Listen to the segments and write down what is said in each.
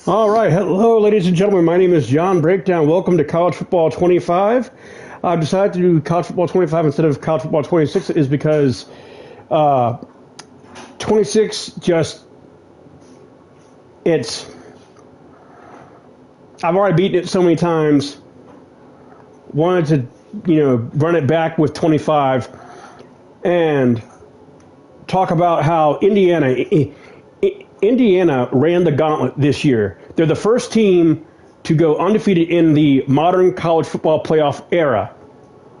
All right. Hello, ladies and gentlemen. My name is John Breakdown. Welcome to College Football 25. I've decided to do College Football 25 instead of College Football 26 is because 26 just, it's, I've already beaten it so many times. Wanted to, run it back with 25 and talk about how Indiana ran the gauntlet this year. They're the first team to go undefeated in the modern college football playoff era.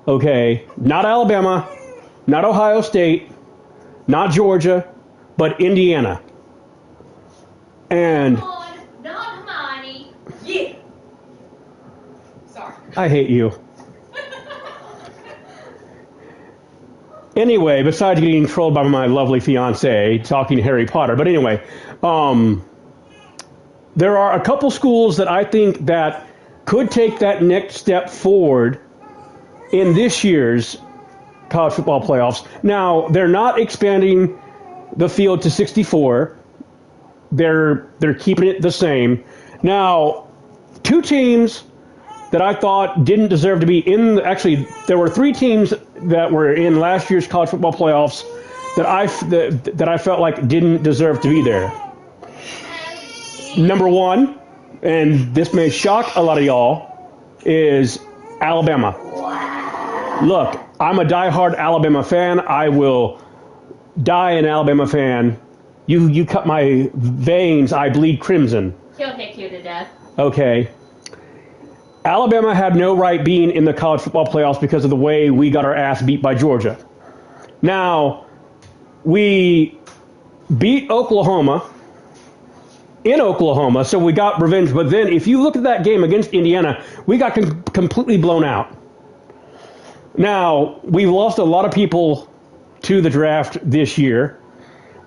Okay, not Alabama, not Ohio State, not Georgia, but Indiana. And Not Hermione. Yeah. Sorry. I hate you. Anyway, besides getting trolled by my lovely fiance talking Harry Potter, but anyway, there are a couple schools that I think that could take that next step forward in this year's college football playoffs. Now, they're not expanding the field to 64. They're keeping it the same. Now, two teams that I thought didn't deserve to be in. Actually, there were three teams that were in last year's college football playoffs that I felt like didn't deserve to be there. Number one, and this may shock a lot of y'all, is Alabama. Look, I'm a diehard Alabama fan. I will die an Alabama fan. You cut my veins, I bleed crimson. He'll kick you to death. Okay. Alabama had no right being in the college football playoffs because of the way we got our ass beat by Georgia. Now, we beat Oklahoma in Oklahoma, so we got revenge. But then if you look at that game against Indiana, we got completely blown out. Now, we've lost a lot of people to the draft this year.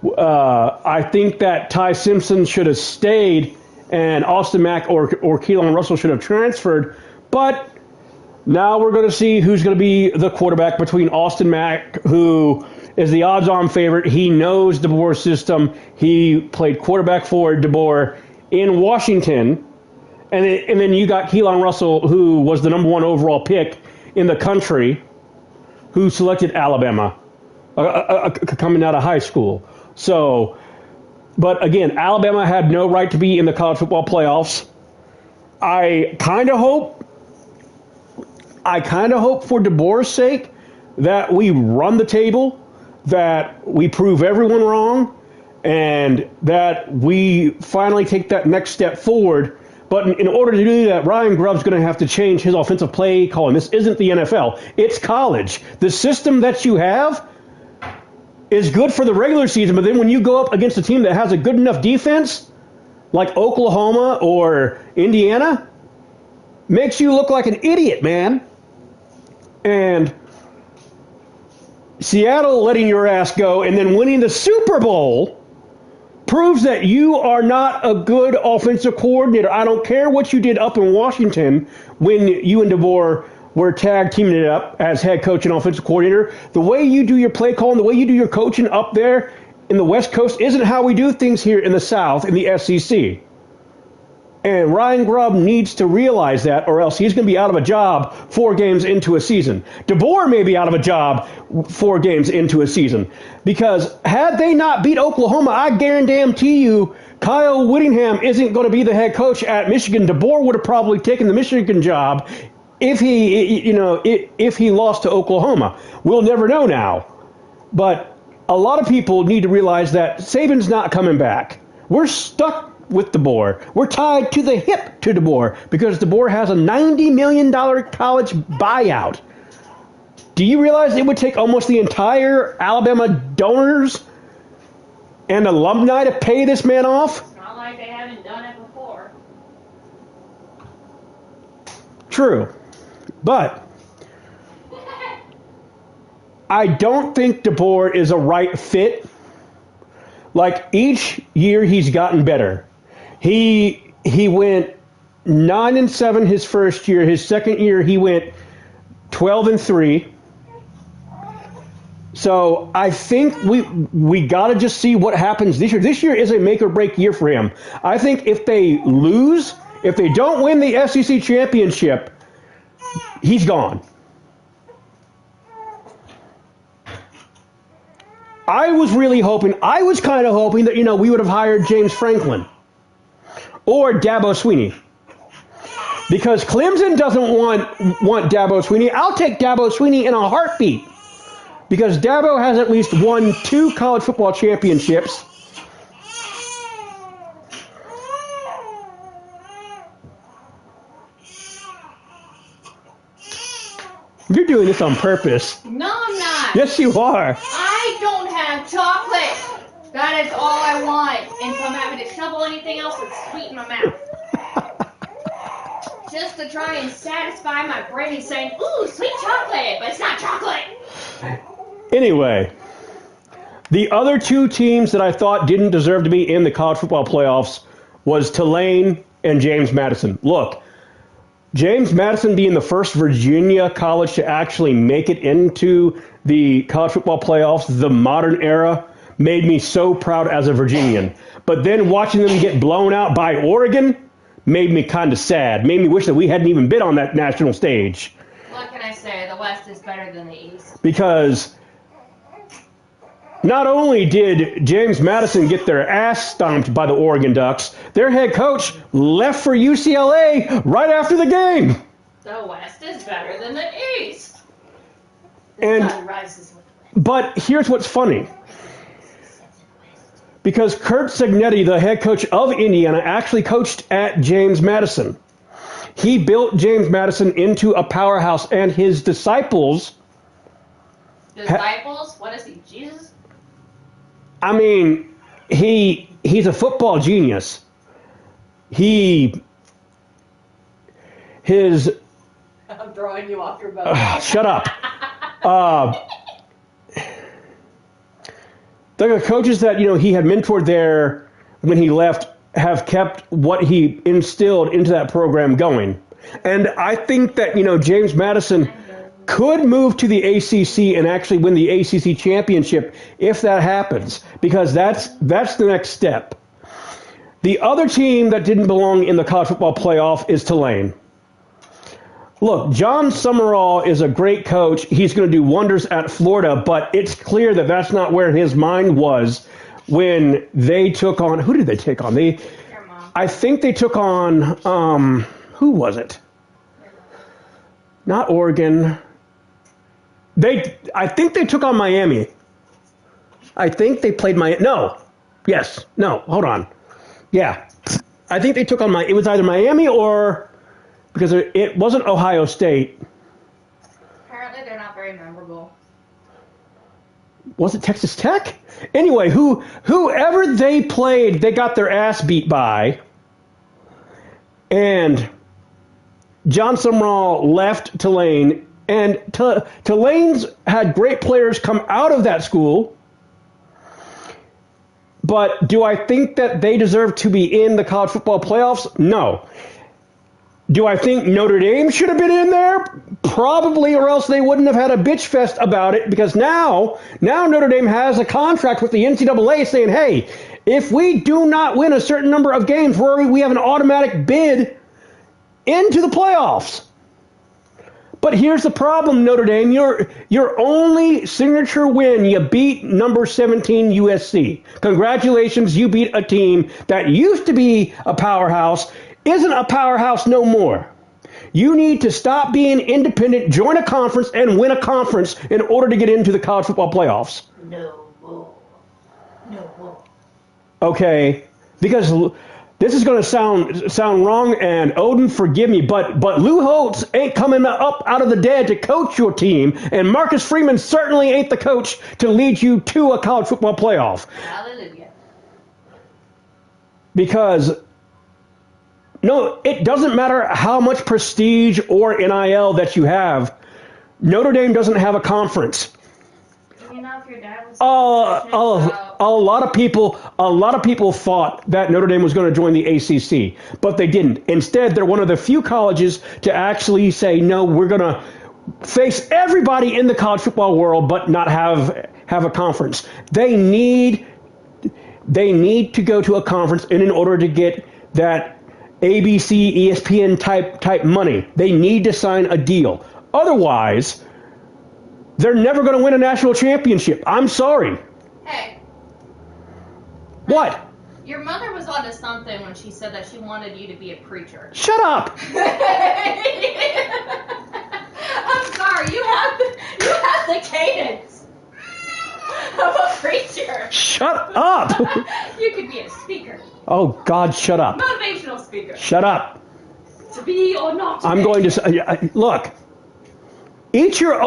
I think that Ty Simpson should have stayed and Austin Mack or Keelan Russell should have transferred. But now we're going to see who's going to be the quarterback between Austin Mack, who is the odds-on favorite. He knows DeBoer's system. He played quarterback for DeBoer in Washington. And then you got Keelan Russell, who was the number one overall pick in the country, who selected Alabama coming out of high school. So, but again, Alabama had no right to be in the college football playoffs. I kind of hope for DeBoer's sake that we run the table, that we prove everyone wrong, and that we finally take that next step forward. But in order to do that, Ryan Grubb's going to have to change his offensive play calling. This isn't the NFL. It's college. The system that you have is good for the regular season, but then when you go up against a team that has a good enough defense, like Oklahoma or Indiana, makes you look like an idiot, man. And Seattle letting your ass go and then winning the Super Bowl proves that you are not a good offensive coordinator. I don't care what you did up in Washington when you and DeBoer were tag teaming it up as head coach and offensive coordinator. The way you do your play calling, the way you do your coaching up there in the West Coast isn't how we do things here in the South, in the SEC. And Ryan Grubb needs to realize that, or else he's going to be out of a job 4 games into a season. DeBoer may be out of a job 4 games into a season. Because had they not beat Oklahoma, I guarantee you Kyle Whittingham isn't going to be the head coach at Michigan. DeBoer would have probably taken the Michigan job if he lost to Oklahoma. We'll never know now. But a lot of people need to realize that Saban's not coming back. We're stuck with DeBoer. We're tied to the hip to DeBoer because DeBoer has a $90 million college buyout. Do you realize it would take almost the entire Alabama donors and alumni to pay this man off? It's not like they haven't done it before. True. But I don't think DeBoer is a right fit. Like, each year he's gotten better. He went 9-7 his first year. His second year he went 12-3. So I think we got to just see what happens this year. This year is a make or break year for him. I think if they lose, if they don't win the SEC championship, he's gone. I was kind of hoping that, we would have hired James Franklin or Dabo Swinney. Because Clemson doesn't want Dabo Swinney. I'll take Dabo Swinney in a heartbeat. Because Dabo has at least won 2 college football championships. You're doing this on purpose. No, I'm not. Yes, you are. I don't have chocolate. That is all I want. And so I'm having to shovel anything else that's sweet in my mouth. Just to try and satisfy my brain saying, ooh, sweet chocolate, but it's not chocolate. Anyway, the other 2 teams that I thought didn't deserve to be in the college football playoffs was Tulane and James Madison. Look, James Madison being the first Virginia college to actually make it into the college football playoffs, the modern era, made me so proud as a Virginian. But then watching them get blown out by Oregon made me kind of sad. Made me wish that we hadn't even been on that national stage. What can I say? The West is better than the East. Because not only did James Madison get their ass stomped by the Oregon Ducks, their head coach left for UCLA right after the game. The West is better than the East. And sun rises with the wind. but here's what's funny. Because Kurt Cignetti, the head coach of Indiana, actually coached at James Madison. He built James Madison into a powerhouse, and his disciples... Disciples? What is he, Jesus? I mean, he's a football genius. His... I'm throwing you off your boat. Shut up. The coaches that he had mentored there when he left have kept what he instilled into that program going. And I think that James Madison could move to the ACC and actually win the ACC championship if that happens, because that's the next step. The other team that didn't belong in the college football playoff is Tulane. Look, John Summerall is a great coach. He's going to do wonders at Florida, but it's clear that that's not where his mind was when they took on... Who did they take on? I think they took on... who was it? Not Oregon. I think they took on Miami. I think they played Miami. No. Yes. No. Hold on. Yeah. I think they took on It was either Miami or... Because it wasn't Ohio State. Apparently they're not very memorable. Was it Texas Tech? Anyway, whoever they played, they got their ass beat by. And John Summerall left Tulane. And Tulane's had great players come out of that school. But do I think that they deserve to be in the college football playoffs? No. Do I think Notre Dame should have been in there? Probably, or else they wouldn't have had a bitch fest about it, because now Notre Dame has a contract with the NCAA saying, hey, if we do not win a certain number of games, we have an automatic bid into the playoffs. But here's the problem, Notre Dame. Your only signature win, you beat number 17 USC. Congratulations, you beat a team that used to be a powerhouse, isn't a powerhouse no more. You need to stop being independent, join a conference, and win a conference in order to get into the college football playoffs. No more. No more. Okay, because this is going to sound wrong, and Odin, forgive me, but Lou Holtz ain't coming up out of the dead to coach your team, and Marcus Freeman certainly ain't the coach to lead you to a college football playoff. Hallelujah. Because... No, it doesn't matter how much prestige or NIL that you have. Notre Dame doesn't have a conference. You know, if your dad was A lot of people thought that Notre Dame was going to join the ACC, but they didn't. Instead, they're one of the few colleges to actually say, no, we're face everybody in the college football world, but not have a conference. They need to go to a conference in order to get that ABC, ESPN type money. They need to sign a deal. Otherwise, they're never going to win a national championship. I'm sorry. Hey. What? Your mother was onto something when she said that she wanted you to be a preacher. Shut up. I'm sorry. You have the cadence of a preacher. Shut up. You could be a speaker. Oh, God, shut up. Motivational speaker. Shut up. To be or not to I'm be. going to say, look, eat your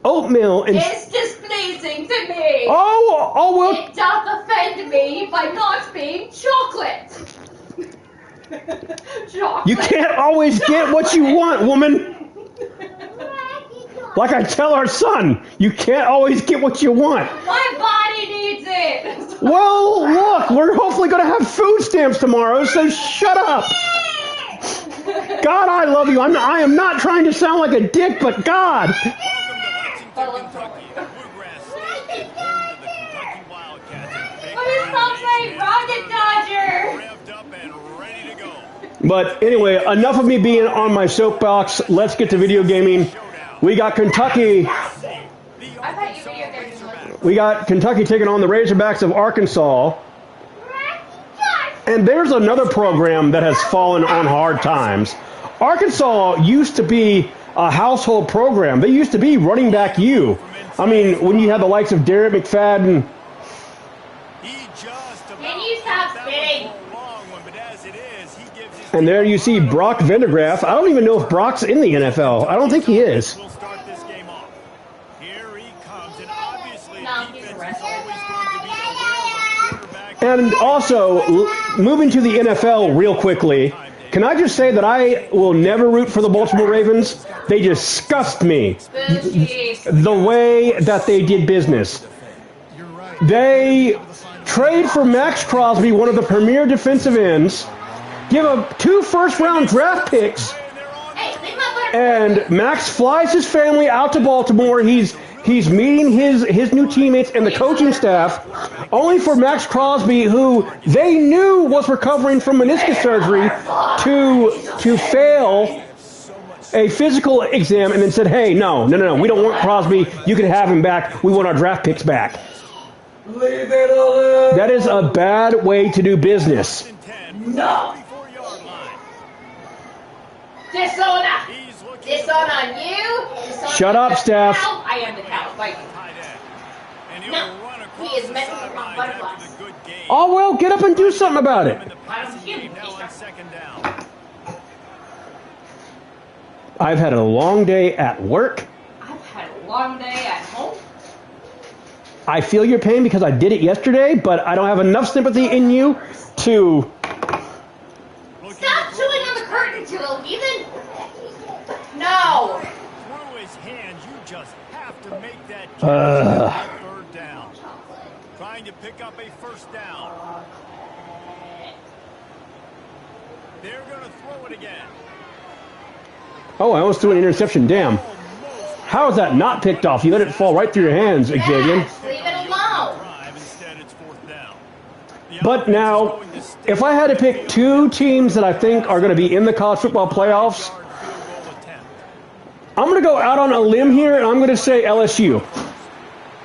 oatmeal and... It's displeasing to me. Oh, well... It doth offend me by not being chocolate. Chocolate. You can't always get what you want, woman. Like I tell our son, you can't always get what you want. My body needs it. Well, look, we're hopefully going to have food stamps tomorrow, so shut up. God, I love you. I am not trying to sound like a dick, but God. What does Tom say? Rocket Dodger. But anyway, enough of me being on my soapbox. Let's get to video gaming. We got Kentucky. I thought you video games was. We got Kentucky taking on the Razorbacks of Arkansas. And there's another program that has fallen on hard times. Arkansas used to be a household program. They used to be running back U. I mean, when you had the likes of Derek McFadden. Can you stop spitting? And there you see Brock Vandergraff. I don't even know if Brock's in the NFL. I don't think he is. No, he's a wrestler. And also, moving to the NFL real quickly, can I just say that I will never root for the Baltimore Ravens? They disgust me. The way that they did business. They trade for Max Crosby, one of the premier defensive ends, give up 2 first-round draft picks, and Max flies his family out to Baltimore. He's meeting his new teammates and the coaching staff, only for Max Crosby, who they knew was recovering from meniscus surgery, to fail a physical exam and then said, hey, no, we don't want Crosby. You can have him back. We want our draft picks back. Leave it alone. That is a bad way to do business. No. Dishonor. Dishonor on you. Dishonor Shut up, the Steph. cow. I am the cow. Fight. No. He is messing with my butterflies. Oh, well, get up and do something about it. Why don't you give me I've had a long day at work. I've had a long day at home. I feel your pain because I did it yesterday, but I don't have enough sympathy in you to... Stop chewing on the curtains, you little heathen. No. Through his hands, you just have to make that third down. Trying to pick up a first down. They're going to throw it again. Oh, I almost threw an interception. Damn. How is that not picked off? You let it fall right through your hands, Xavier. Yes, leave it alone. Instead, it's fourth down. But now, if I had to pick 2 teams that I think are going to be in the college football playoffs, I'm going to go out on a limb here, and I'm going to say LSU.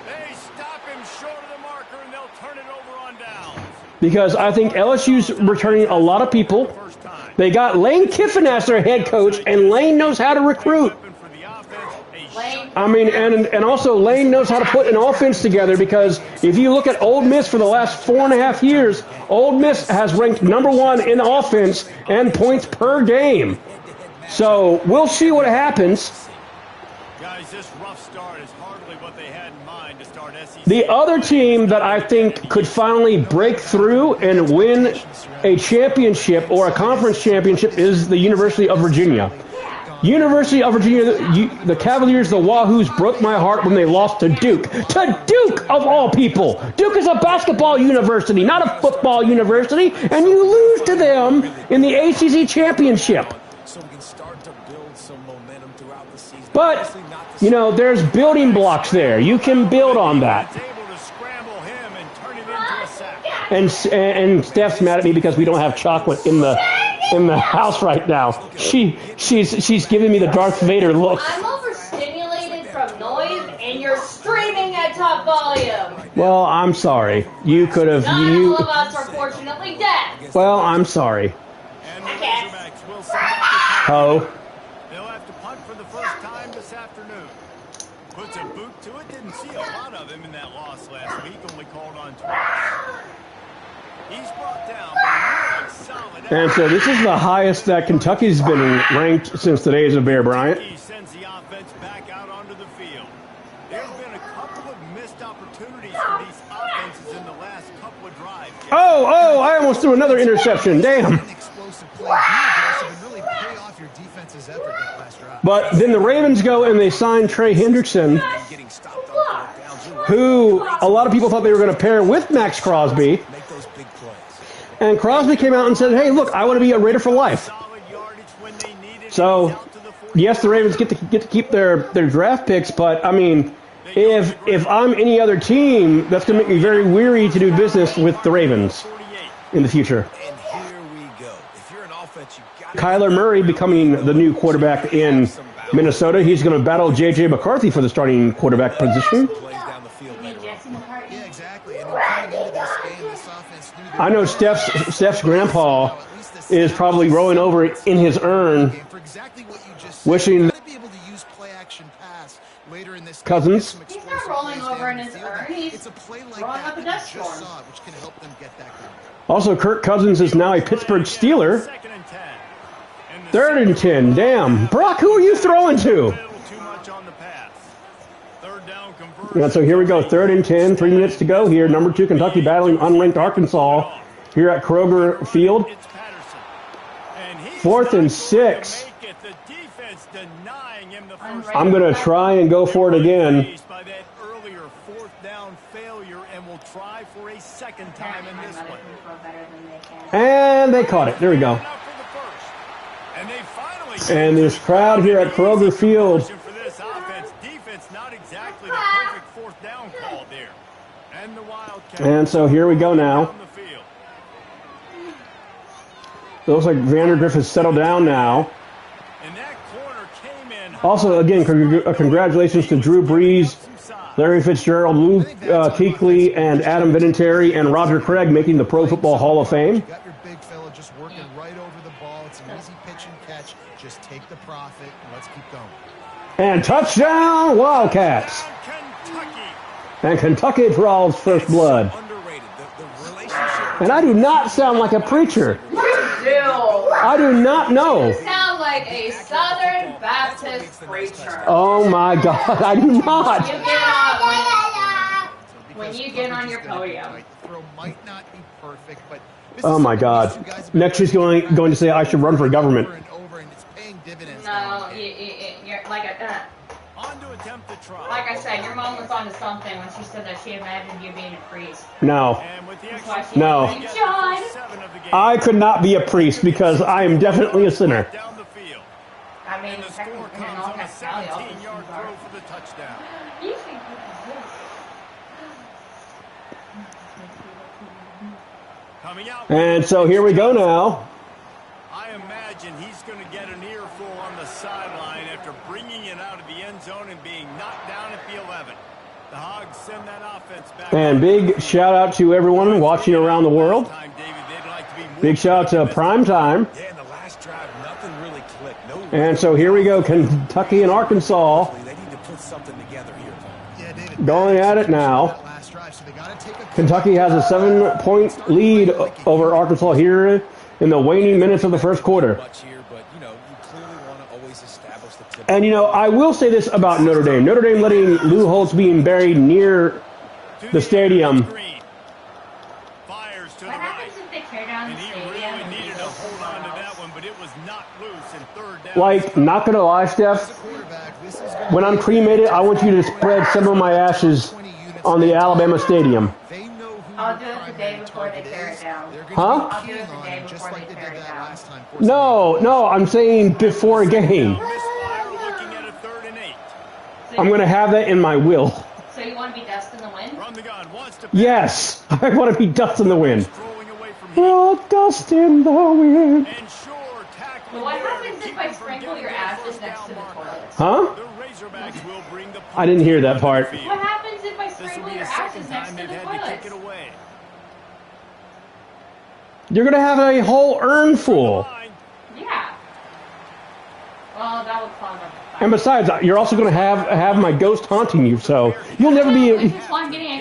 They stop him short of the marker, and they'll turn it over on downs. Because I think LSU's returning a lot of people. First time. They got Lane Kiffin as their head coach, and Lane knows how to recruit. For the offense, a Lane. I mean, and also Lane knows how to put an offense together, because if you look at Ole Miss for the last 4.5 years, Ole Miss has ranked #1 in offense and points per game. So we'll see what happens. Guys, this rough start is hardly what they had in mind to start SEC. The other team that I think could finally break through and win a championship or a conference championship is the University of Virginia. University of Virginia, the Cavaliers, the Wahoos broke my heart when they lost to Duke. To Duke, of all people. Duke is a basketball university, not a football university, and you lose to them in the ACC championship. So we can start to build some momentum throughout the season. But Obviously not You know, there's building blocks there. You can build on that. He's able to scramble him and turn it into a sack. And Steph's mad at me because we don't have chocolate in the house right now. She's giving me the Darth Vader look. I'm overstimulated from noise, and you're screaming at top volume. Well, I'm sorry. You could have Not all of us are fortunately dead. Well, I'm sorry. And the Okay. Razorbacks will send out the punt. Oh. They'll have to punt for the first time this afternoon. Puts a boot to it. Didn't see a lot of him in that loss last week. Only called on twice. He's brought down, but really solid. And so this is the highest that Kentucky's been ranked since the days of Bear Bryant. He sends the offense back out onto the field. There's been a couple of missed opportunities for these offenses in the last couple of drives. Oh, I almost threw another interception. Damn. An explosive play, be aggressive, and really pay off your defense's effort that last drive. But then the Ravens go and they sign Trey Hendrickson, Getting stopped on fourth downs, who a lot of people thought they were going to pair with Max Crosby. make those big plays. And Crosby came out and said, hey, look, I want to be a Raider for life. Solid yardage when they need it. So, He's out to the 40. yes, the Ravens get to keep their draft picks, but, I mean, if I'm any other team, that's going to make me very weary to do business with the Ravens 48. in the future. And here we go. If you're an offense, you got Kyler Murray becoming the new quarterback in Minnesota. He's going to battle J.J. McCarthy for the starting quarterback position. plays down the field You need later on. Jesse McCartney. Yeah, exactly. And coming into this game, this offense knew they I know were- Steph's grandpa is probably rolling over in his urn, For exactly what you just wishing said, be able to use play action pass later in this Cousins. game, get some He's not explosive rolling plays over down in the his field. urn. He's It's a play like rolling that up a that dust you just storm. saw, which can help them get that going. Also, Kirk Cousins is now a Pittsburgh Steeler. Second and 10. And the Third and 10. Damn. Brock, who are you throwing to? little too much on the pass. Third down conversion. And so here we go. Third and 10. 3 minutes to go here. Number 2 Kentucky battling unranked Arkansas here at Kroger Field. It's Patterson. And he's Fourth and not going to 6. make it. The defense denying him the first Unranked. I'm going to try and go for it again. Faced by that earlier fourth down failure, and will try for a second time in this one. And they caught it. There we go. Enough for the first. And they finally And this crowd here at Kroger Field. For this offense, defense, not exactly the perfect fourth down call there. And the Wildcats And so here we go now. down the field. It looks like Vandergriff has settled down now. And that corner came in. Also, again, congratulations to Drew Brees, Larry Fitzgerald, Luke Kuechly, and Adam Vinatieri, and Roger Craig making the Pro Football Hall of Fame. You got your big fella just working right over the ball. It's an easy pitch and catch. Just take the profit and let's keep going. And touchdown, Wildcats! Kentucky. And Kentucky draws first blood. Underrated. The relationship. And I do not sound like a preacher. You I do not know. sound like a Southern Baptist preacher. Oh my God, I do not. You get on when you get on your podium. The throw might not be perfect, but this Oh is my something God. these two guys have been Next she's going to say I should run for government. over and over, and it's paying dividends No, now. you're like On to attempt to try. like I said, your mom was onto something when she said that she imagined you being a priest. No, And with the That's extra why she No. named you John. 7 of the game. I could not be a priest because I am definitely a sinner. Down the field. I mean, And the technically, score in comes all on a that Sally also 17-yard throw for the touchdown. You think Coming out. And so here we go now. I imagine he's going to get an earful on the sideline after bringing it out of the end zone and being knocked down at the 11. The Hogs send that offense back. And big shout out to everyone watching around the world. Time, David, they'd like to be more Big shout out to Prime Time. Yeah, in the last drive, nothing really clicked. No. And so here we go, Kentucky and Arkansas They need to put something together here. Yeah, David. going at it now. That last drive, so they gotta take a Kentucky has a 7-point lead over Arkansas here in the waning minutes of the first quarter. Much here, but you clearly want to always establish the tip. And I will say this about Notre Dame. Notre Dame letting Lou Holtz being buried near to the stadium. Green. Fires to what the right. happens if they tear down And the he stadium? really and needed to people hold on to fall? that one, but it was not loose in third down. Like, not gonna lie, Steph, quarterback. This is gonna when I'm cremated, I want you to spread some of my ashes on the Alabama Stadium. They know who I'll your do it the day primary before they target tear is. it down. They're gonna Huh? be I'll do it keying the on day him just before like they they tear did it that down. last time. No, I'm saying before a game. Misfire looking at a 3rd and 8. I'm going to have that in my will. So you want to be Dust in the Wind? From the gun, wants to Yes, I want to be dust in the wind. strolling away from Oh, dust in the wind. and sure tackling. But what there to happens if keep I him from sprinkle getting your that ashes first next to down the marker. toilet? Huh? The Razorbacks will bring the I didn't hear that punt part. onto the What field. happens if I This will sprinkle be your the ashes second next time to they've the had to kick it toilet? away. You're going to have a whole urn full. Line. Yeah. Well, that would clog up the And fire. besides, you're also going to have my ghost haunting you, so you'll never Which be. is why I'm getting a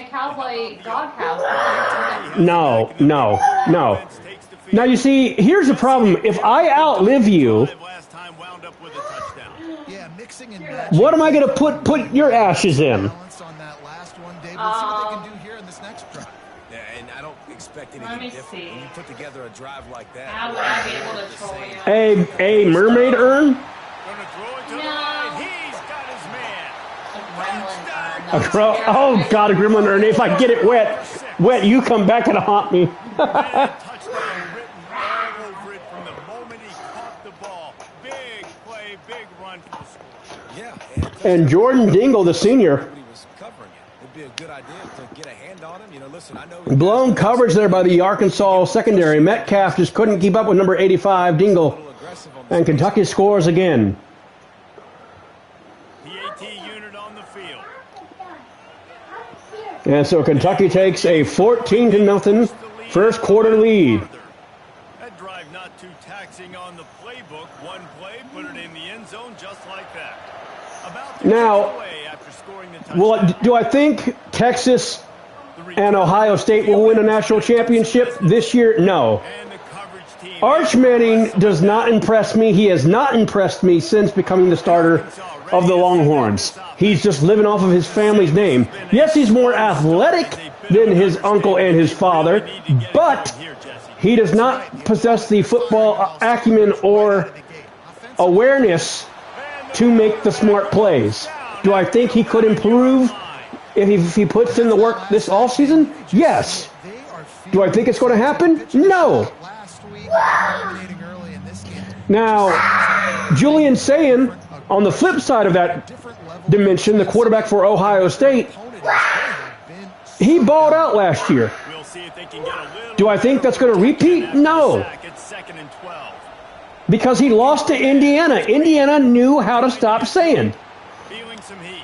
cowboy doghouse. No. Takes the field. Now you see, here's the problem. If I outlive you, Last time wound up with a touchdown. Yeah, mixing and matching. what am I going to put your ashes in? Balance on that last one, Dave. Let's see what they can do here in this next drive. Yeah, and I don't expect Let anything me different. see. When you put together a drive like that, How would I be able to troll you? A mermaid urn? Gonna throw it to the No. line. He's got his man. A gremlin urn. A oh God, a gremlin urn. If I get it wet, you come back and haunt me. And a touchdown written all over it from the moment he caught the ball. Big play, big run for the score. yeah. And Jordan Dingle, the senior, Nobody was covering it. It'd be a good idea to get a hand on him. You know, listen, I know blown coverage there by the Arkansas secondary. Metcalf just couldn't keep up with number 85, Dingle. a little aggressive on this. And Kentucky scores again. The AT unit on the field. And so Kentucky takes a 14-0 first quarter lead. That drive not too taxing on the playbook. One play, put it in the end zone just like that. About to Now, chip away after scoring the touchdown. Well, do I think Texas and Ohio State will win a national championship this year? No. And the coverage team. Arch Manning does not impress me. He has not impressed me since becoming the starter of the Longhorns. He's just living off of his family's name. Yes, he's more athletic than his uncle and his father, but he does not possess the football acumen or awareness to make the smart plays. Do I think he could improve if he puts in the work this offseason? Yes. Do I think it's going to happen? No. Now, Julian Sayin, on the flip side of that dimension, the quarterback for Ohio State, he balled out last year. We'll see if they can get a little Do I think that's going to repeat? No. sack at 2nd and 12. Because he lost to Indiana. Indiana knew how to stop Sayin. Feeling some heat.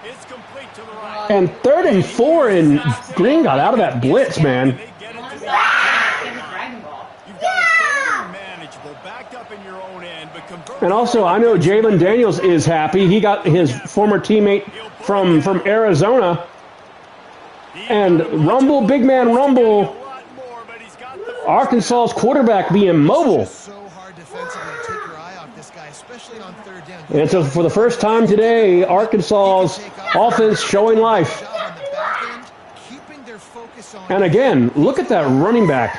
It's complete to the right. And 3rd and 4, and Green got out of that blitz, man. They get it You want to to the stop in the Dragon Ball? You've got a third and manageable, backed up in your own end, but converted. And also, I know Jalen Daniels is happy. He got his former teammate from Arizona. And Rumble, big man Rumble, Arkansas's quarterback being mobile. So hard defensively to take your eye off this guy, especially on third down. And so for the first time today, Arkansas's offense showing life. Job on the back end, keeping their focus on And again, look at that running back.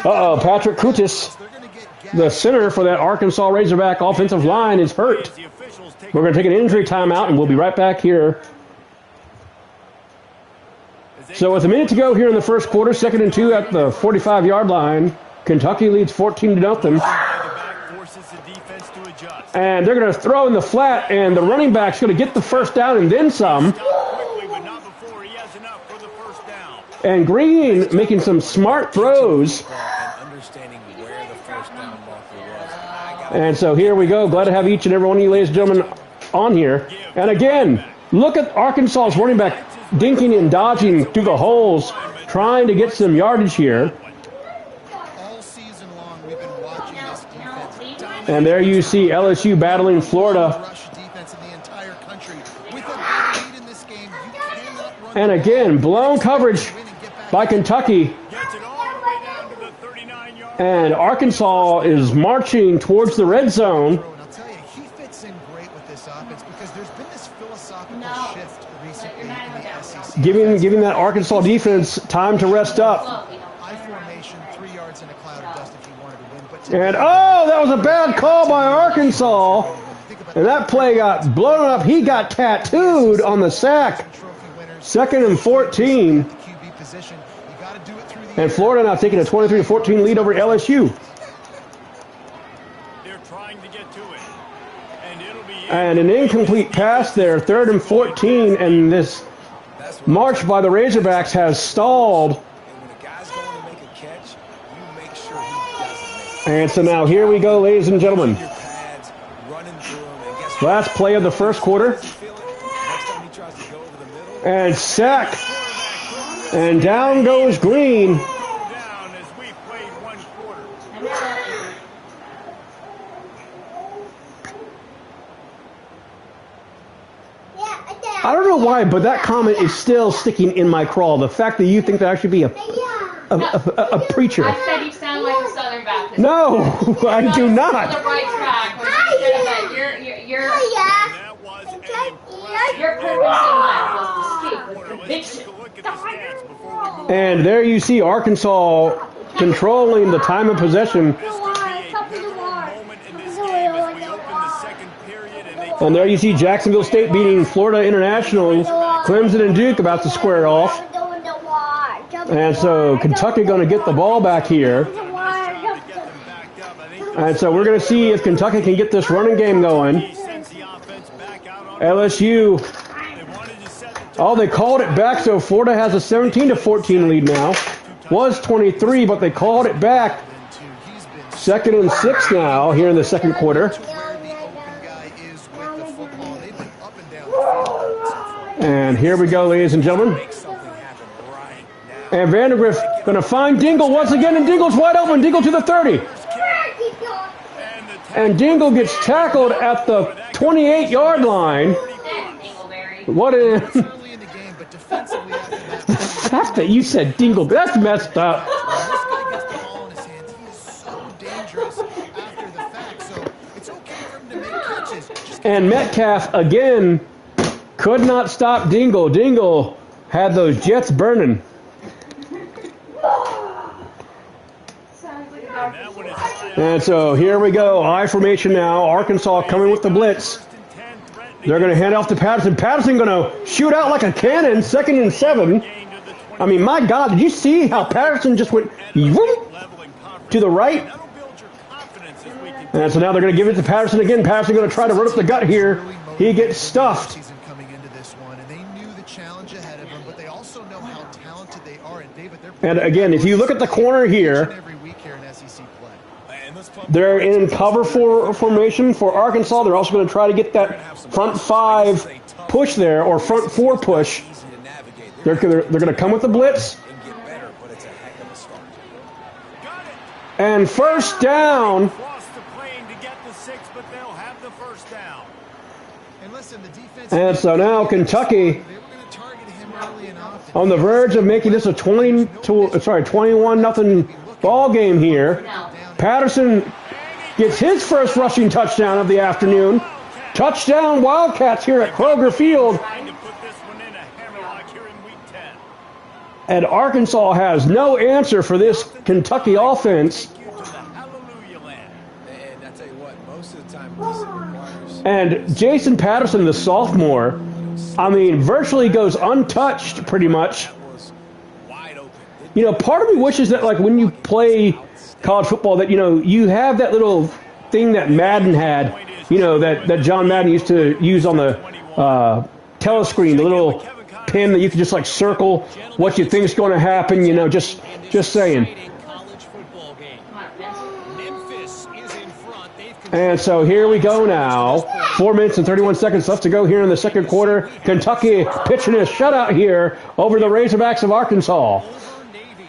Uh-oh, Patrick Kutis, they're going to get the center for that Arkansas Razorback offensive line, is hurt. We're going to take an injury timeout, and we'll be right back here. So with a minute to go here in the first quarter, 2nd and 2 at the 45-yard line. Kentucky leads 14-0. And they're going to throw in the flat, and the running back's going to get the first down and then some. And Green making some smart throws. And understanding where the first down marker was. And so here we go. Glad to have each and every one of you, ladies and gentlemen, on here. And again, look at Arkansas's running back dinking and dodging through the holes, trying to get some yardage here. all season long. We've been watching this defense. And there you see LSU battling Florida. Rush defense in the entire country. With a big lead in this game, you cannot run. And again, blown coverage by Kentucky. And Arkansas is marching towards the red zone. And I'll tell you, he fits in great with this offense because there's been this philosophical No. shift recently in the SEC. Giving that Arkansas defense time to rest up. High formation, 3 yards in a cloud of dust if you wanted to win. But And oh, that was a bad call by Arkansas. And that play got blown up. He got tattooed on the sack. trophy winners, 2nd and 14. QB position, you got to do it through the And Florida now taking a 23-14 lead over LSU. They're trying to get to it. And it'll be And an incomplete pass there, 3rd and 14, and this march by the Razorbacks has stalled. And when a guy's going to make a catch, you make sure he doesn't make it. And so now here we go, ladies and gentlemen. Your pads, running through them, and guess what? Last play of the first quarter. Feel it. Next time he tries to go over the middle. And sack. And down goes Green. Down as we played one quarter. I don't know why, but that comment is still sticking in my craw. The fact that you think that I should be a preacher. I said you sound like a Southern Baptist. No, I do On the not. right track. Where you should have been. Your That was an purpose in life was to speak with conviction. Take a look at the stats before we move. And there you see Arkansas controlling the time of possession. This could be a pivotal moment in this game as we open the second period, and they And there you see Jacksonville State beating Florida International. Clemson and Duke about to square off. And so Kentucky going to get the ball back here. to get them backed up. I think And so we're going to see if Kentucky can get this running game going. he sends the offense back out on LSU, They wanted to set the oh, they called it back, so Florida has a 17-14 lead now. Was 23, but they called it back. He's been 2nd and 6 now here in the second quarter. where the open guy is with the football. They've been up and down the field so far. And here we go, ladies and gentlemen. Make something happen right now. And Vandergriff going to find Dingle once again, and Dingle's wide open. Dingle to the 30. And Dingle gets tackled at the 28-yard line. Dingleberry. What a... Early in the game, but defensively after that, The fact that you said Dingle, that's messed up. when this guy gets the ball in his hands, he is so dangerous after the fact. So it's okay for him to make catches. Just And Metcalf, again, could not stop Dingle. Dingle had those Jets burning. that one is high up. And so here we go. I formation now. Arkansas coming with the blitz. 1st and 10, threatening They're going to hand off to Patterson. Patterson going to shoot out like a cannon. 2nd and 7. gain to the 20. I mean, my God, did you see how Patterson just went whoop Leveling conference. to the right? That'll build your confidence as we continue. And so now they're going to give it to Patterson again. Patterson going to try to run up the gut here. He gets stuffed. season coming into this one, and they knew the challenge ahead of them, but they also know how talented they are. And David, they're And again, if you look at the corner here, every week here in SEC play. And let's pump they're in cover formation for Arkansas. They're also going to try to get that front 5 push there, or front 4 push. easy to navigate. They're going to come with the blitz. And get better, but it's a heck of a start. Got it. And first down. Cross the plane to get the 6, but they'll have the first down. And listen, the defense. And so now Kentucky They were going to target him early and often. on the verge of making this a 21-0 ball game here. Patterson gets his first rushing touchdown of the afternoon. Touchdown Wildcats here at Kroger Field. Trying to put this one in a hammerlock here in week 10. And Arkansas has no answer for this Kentucky offense. Take you to the hallelujah land. And I tell you what, most of the time, Lisa requires And Jason Patterson, the sophomore, I mean, virtually goes untouched pretty much. was wide open. You know, part of me wishes that, like, when you play college football, that, you know, you have that little thing that Madden had, you know, that John Madden used to use on the telescreen, the little pin that you could just, like, circle what you think is going to happen, you know, just saying. College football game. Come on, Vince. Memphis is in front. They've And so here we go now. 4 minutes and 31 seconds left to go here in the second quarter. Kentucky pitching a shutout here over the Razorbacks of Arkansas. over Navy.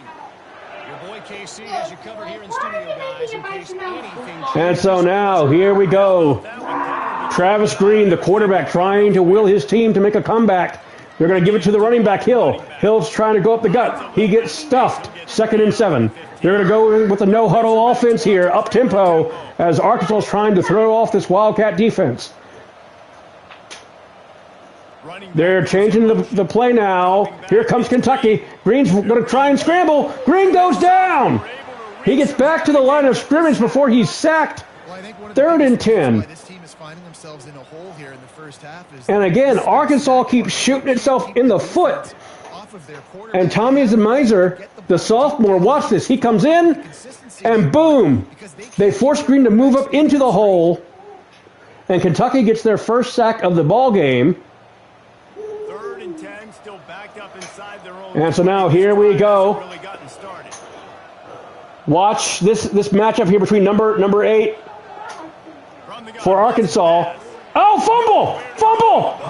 Your boy KC has you covered here in studio, guys, in case anything And so now, here we go. Travis Green, the quarterback, trying to will his team to make a comeback. They're going to give it to the running back, Hill. Hill's trying to go up the gut. He gets stuffed. 2nd and 7. They're going to go with a no-huddle offense here, up-tempo, as Arkansas is trying to throw off this Wildcat defense. They're changing the play now. Here comes Kentucky. Green's going to try and scramble. Green goes down. He gets back to the line of scrimmage before he's sacked. Well, I think one of the 3rd and biggest reasons 10. why this team is finding themselves in a hole here in the first half is And again, Arkansas keeps shooting itself in the foot. off of their quarterback. And Tommy Zemiser, the sophomore, watch this. He comes in, and boom, they force Green to move up into the hole. And Kentucky gets their first sack of the ball game. 3rd and 10, still backed up inside their own. And so now here we go. Really gotten started. Watch this matchup here between number 8 From the gun, for Arkansas. Oh, fumble!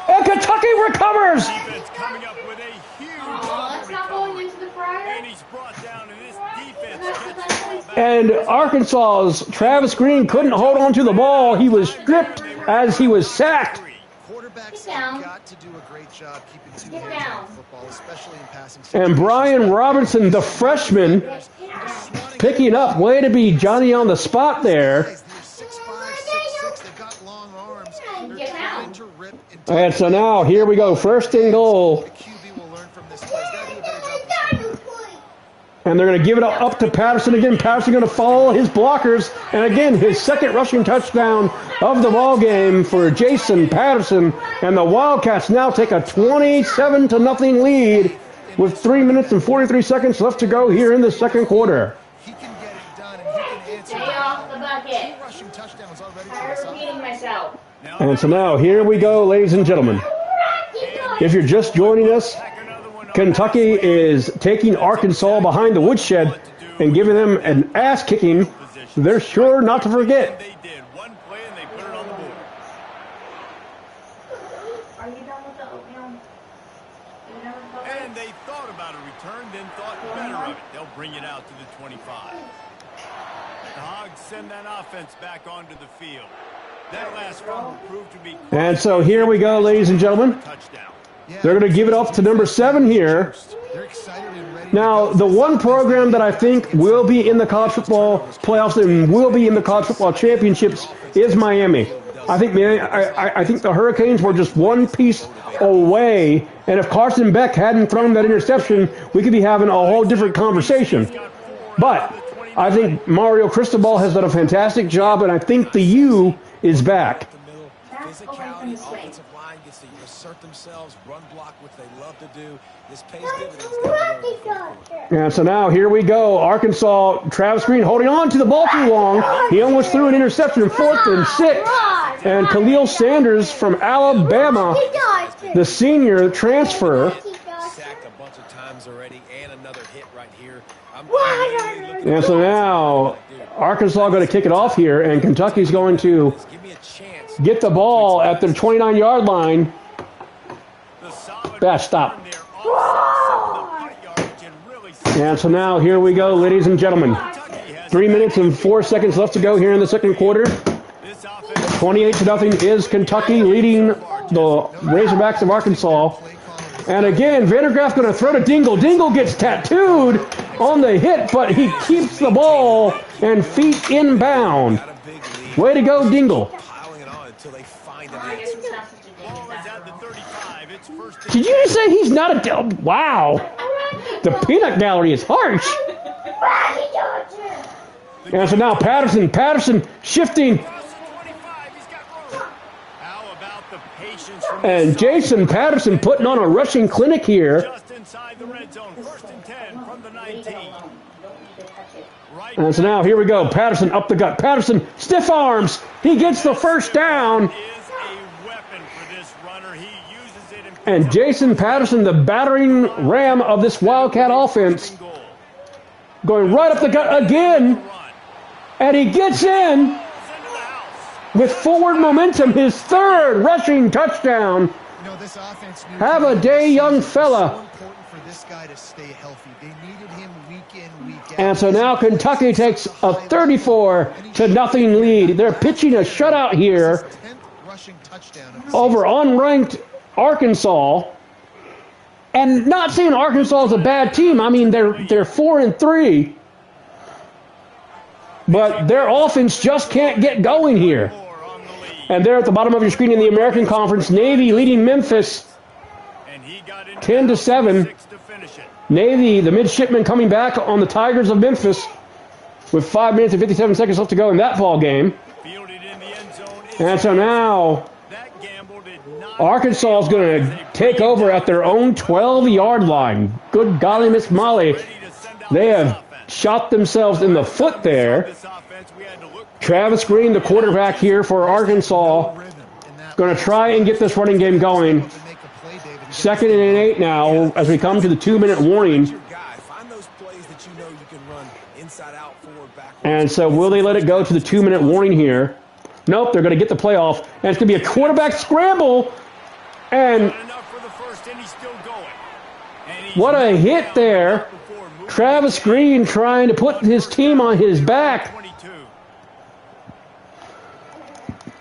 And Kentucky recovers. defense coming up with a huge Let's not go into the fryer. and he's brought down, and this defense gets the ball back. And Arkansas's Travis Green couldn't hold on to the ball. He was stripped as he was sacked. Quarterbacks Get down. have got to do a great job keeping two Get hands down. on football, especially in passing And situations. Brian Robinson, the freshman, picking up. Way to be Johnny on the spot there. Guys, they're 6'5", 6'6", they've got long arms. They're Get trying down. to rip And so now here we go. First and goal. The QB will learn from this play. He's got to do a better job of And they're going to give it up to Patterson again. Patterson going to follow his blockers. And again, his second rushing touchdown of the ball game for Jason Patterson. And the Wildcats now take a 27-0 lead with 3 minutes and 43 seconds left to go here in the second quarter. He can get it done, and he can answer. Stay off the bucket. 2 rushing touchdowns already for I'm this repeating myself. And so now here we go, ladies and gentlemen. If you're just joining us, Kentucky is taking Arkansas behind the woodshed and giving them an ass kicking they're sure not to forget. They did one play and they put it on the board. Are you done with the oatmeal? You done with the oatmeal? And they thought about a return, then thought better of it. They'll bring it out to the 25. The Hogs send that offense back onto the field. That last fumble proved to be And so here we go, ladies and gentlemen. touchdown. They're going to give it off to number 7 here. They're excited and ready. Now, the one program that I think will be in the college football playoffs and will be in the college football championships is Miami. I think the Hurricanes were just one piece away, and if Carson Beck hadn't thrown that interception, we could be having a whole different conversation. But I think Mario Cristobal has done a fantastic job, and I think the U is back. That's away from the Physicality, swing. offensive line gets to assert themselves, run block, which they love to do. This pays dividends down the road. And so now here we go. Arkansas, Travis Green holding on to the ball too long. He almost threw an interception, 4th and 6. And Khalil Sanders from Alabama, the senior transfer. Sacked a bunch of times already, and another hit right here. I'm really looking And so now Arkansas going to kick it off here, and Kentucky's going to give me a chance. get the ball at their 29-yard line. The solid Best stop. return there, offset the punt yardage and really And so now here we go, ladies and gentlemen. Kentucky has 3 minutes and 4 seconds left to go here in the second quarter. this offense 28-0 is Kentucky leading the Razorbacks of Arkansas. And again, Vandergraff going to throw to Dingle. Dingle gets tattooed on the hit, but he keeps the ball and feet inbound. Got a big lead. Way to go, Dingle. Piling it on until they find an I guess answer. it's not such a thing ball as is at that. the 35. It's first and Did you just say he's not a... Wow. The peanut gallery is harsh. And so now Patterson shifting. across the 25. He's got room. How about the patience from And this Jason Patterson putting on a rushing clinic here. just inside the red zone. First and 10 from the 19. Right And so now here we go. Patterson up the gut. Patterson, stiff arms. He gets the first down. is a weapon for this runner. He uses it And Jason Patterson, the battering ram of this Wildcat offense, goal. going right up the gut again. Run. And he gets in Into the house. with forward momentum, his 3rd rushing touchdown. You know, this offense knew Have a day, young fella. so important for this guy to stay healthy. They needed him week in, week out. And so now Kentucky takes a 34-0 lead. They're pitching a shutout here 10th rushing touchdown of the over unranked Arkansas. And not saying Arkansas is a bad team. I mean, they're 4-3. But their offense just can't get going here. More on the lead. And there at the bottom of your screen in the American Conference, Navy leading Memphis And he got into 10-7. 6 to finish it. Navy, the midshipmen, coming back on the Tigers of Memphis with 5 minutes and 57 seconds left to go in that ball game. Fielded in the end zone. And so now That gamble did not Arkansas is going to take over at their own 12-yard line. Good golly, Miss Molly. ready to send out They this have offense. shot themselves in the foot there. This offense, we had to look Travis Green, the quarterback here for Arkansas, going to try and get this running game going. 2nd and 8 now as we come to the 2-minute warning. Find those plays that you know you can run inside out, forward, backwards. And so will they let it go to the 2-minute warning here? Nope, they're going to get the play off. And it's going to be a quarterback scramble. And what a hit there. Travis Green trying to put his team on his back.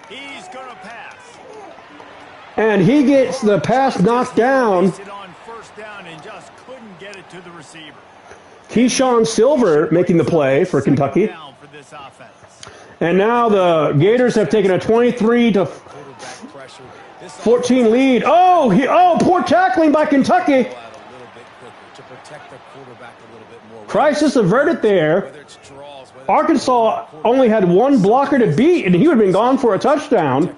He's going to pass. And he gets the pass knocked down. Keyshawn Silver making the play for Kentucky. And now the Gators have taken a 23-14 lead. Oh, poor tackling by Kentucky. Crisis averted there. Arkansas only had one blocker to beat, and he would have been gone for a touchdown.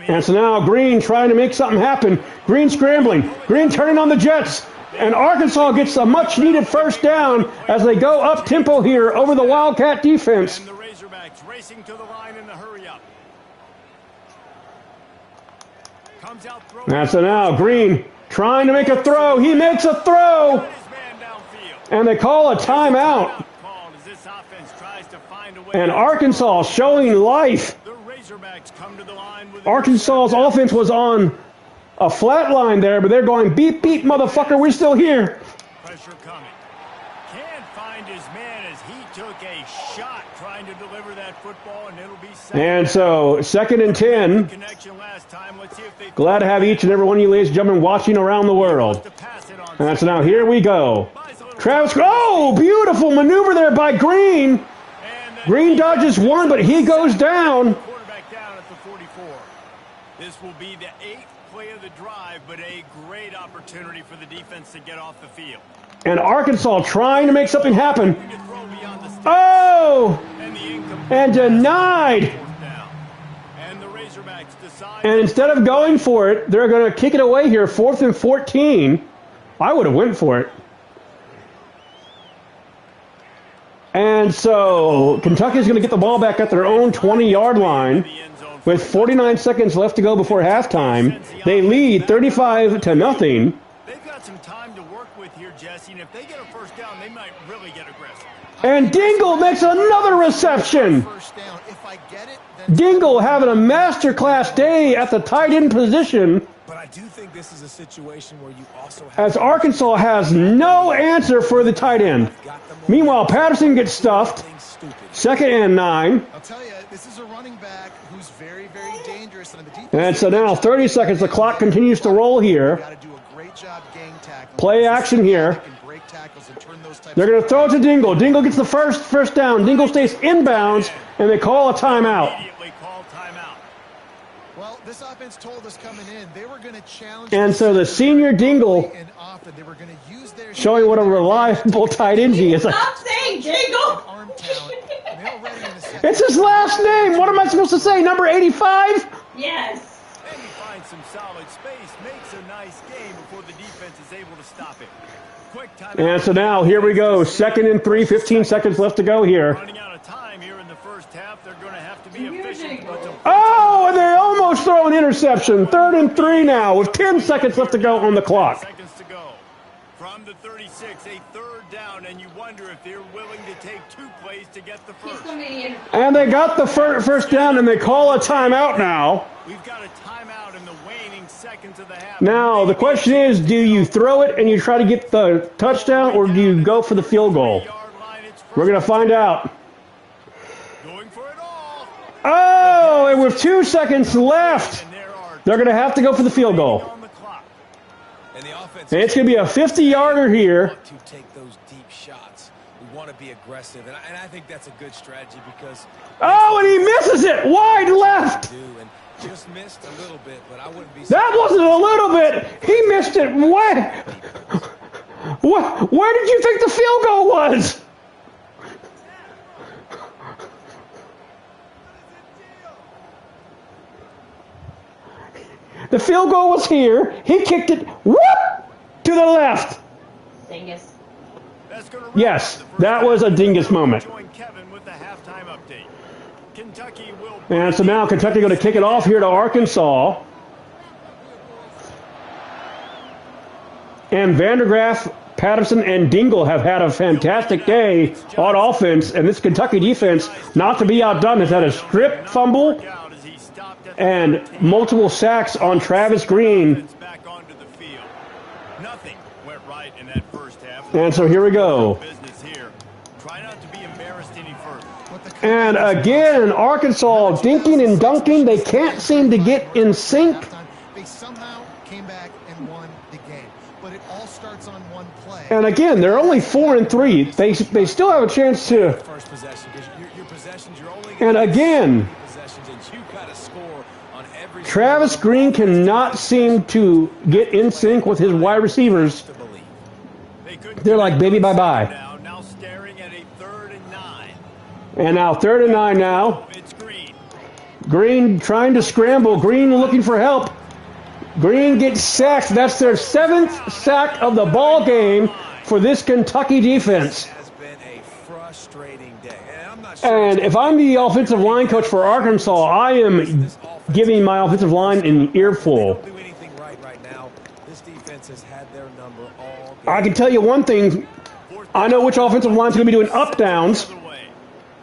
And so now Green trying to make something happen. Green scrambling. Green turning on the Jets. And Arkansas gets a much-needed first down as they go up-tempo here over the Wildcat defense. And the Razorbacks racing to the line in the hurry-up. Comes out throwing. And so now Green trying to make a throw. He makes a throw. And they call a timeout. And Arkansas showing life. Arkansas's offense was on a flat line there, but they're going, beep, beep, motherfucker, we're still here. Pressure coming. Can't find his man as he took a shot trying to deliver that football, and it'll be second. And so, 2nd and 10. Connection last time. Let's see if they Glad to have each and every one of you ladies and gentlemen watching around the world. And so now here we go. Travis, beautiful maneuver there by Green. Green dodges one, but he goes down. Quarterback down at the 44. This will be the 8th play of the drive, but a great opportunity for the defense to get off the field. And Arkansas trying to make something happen. Oh! And denied. And the Razorbacks decide. And instead of going for it, they're going to kick it away here, 4th and 14. I would have went for it. And so Kentucky's going to get the ball back at their own 20-yard line with 49 seconds left to go before halftime. They lead 35-0. They've got some time to work with here, Jesse, and if they get a first down, they might really get aggressive. And Dingle makes another reception. Dingle having a masterclass day at the tight end position. But I do think this is a situation where you also have As Arkansas has no answer for the tight end. Meanwhile, Patterson gets stuffed. 2nd and 9. I'll tell you, this is a running back who's very, very dangerous. And, And so now 30 seconds. The clock continues to roll here. Play action here. They're going to throw it to Dingle. Dingle gets the first down. Dingle stays inbounds, and they call a timeout. Well, this offense told us coming in they were going to challenge. And so the senior Dingle showing what a reliable tight end he is. Stop saying Dingle! It's his last name. What am I supposed to say? Number 85? Yes. And he finds some solid space, makes a nice game before the defense is able to stop it. Quick time. And so now here we go. 2nd and 3, 15 seconds left to go here. Running out of time here in the first half. They're going to have to be efficient. Oh, and they almost throw an interception. 3rd and 3 now with 10 seconds left to go on the clock. Seconds to go. From the 36, a 3rd down, and you wonder if they're willing to take 2 plays to get the first. And they got the first down, and they call a timeout now. We've got a timeout in the waning seconds of the half. Now, the question is, do you throw it and you try to get the touchdown, or do you go for the field goal? We're going to find out. Going for it all. Oh, and with 2 seconds left, they're going to have to go for the field goal. And it's going to be a 50-yarder here. To take those deep shots. We want to be aggressive, and I think that's a good strategy because. Oh, and he misses it wide left. Just missed a little bit, but I wouldn't be. That wasn't a little bit. He missed it way. Where did you think the field goal was? The field goal was here. He kicked it, whoop, to the left. Dingus. That's gonna wrap Yes, up the first that was a half. dingus moment. Join Kevin with the halftime update. Kentucky will. And so now Kentucky going to kick it off here to Arkansas. And Vandergraaf, Patterson, and Dingle have had a fantastic day on offense. And this Kentucky defense, not to be outdone, has had a strip fumble and multiple sacks on Travis Green. Back onto the field. Nothing went right in that first half. And so here we go. Business here. Try not to be embarrassed any further. And again, Arkansas dinking and dunking. They can't seem to get in sync. They somehow came back and won the game. But it all starts on one play. And again, they're only 4-3. They still have a chance to. First possession, because your possessions, you're only And again, possessions, and you got to score on every. Travis Green cannot seem to get in sync with his wide receivers. To believe. They couldn't They're like, baby, bye-bye. Now staring at a 3rd and 9. And now 3rd and 9 now. It's Green. Green trying to scramble. Green looking for help. Green gets sacked. That's their 7th sack of the ball game for this Kentucky defense. Has been a frustrating day. And I'm not sure And if I'm the offensive line coach for Arkansas, I am giving my offensive line an earful. they don't do anything right now. This defense has had their number all game. I can tell you one thing. I know which offensive line's going to be doing up downs.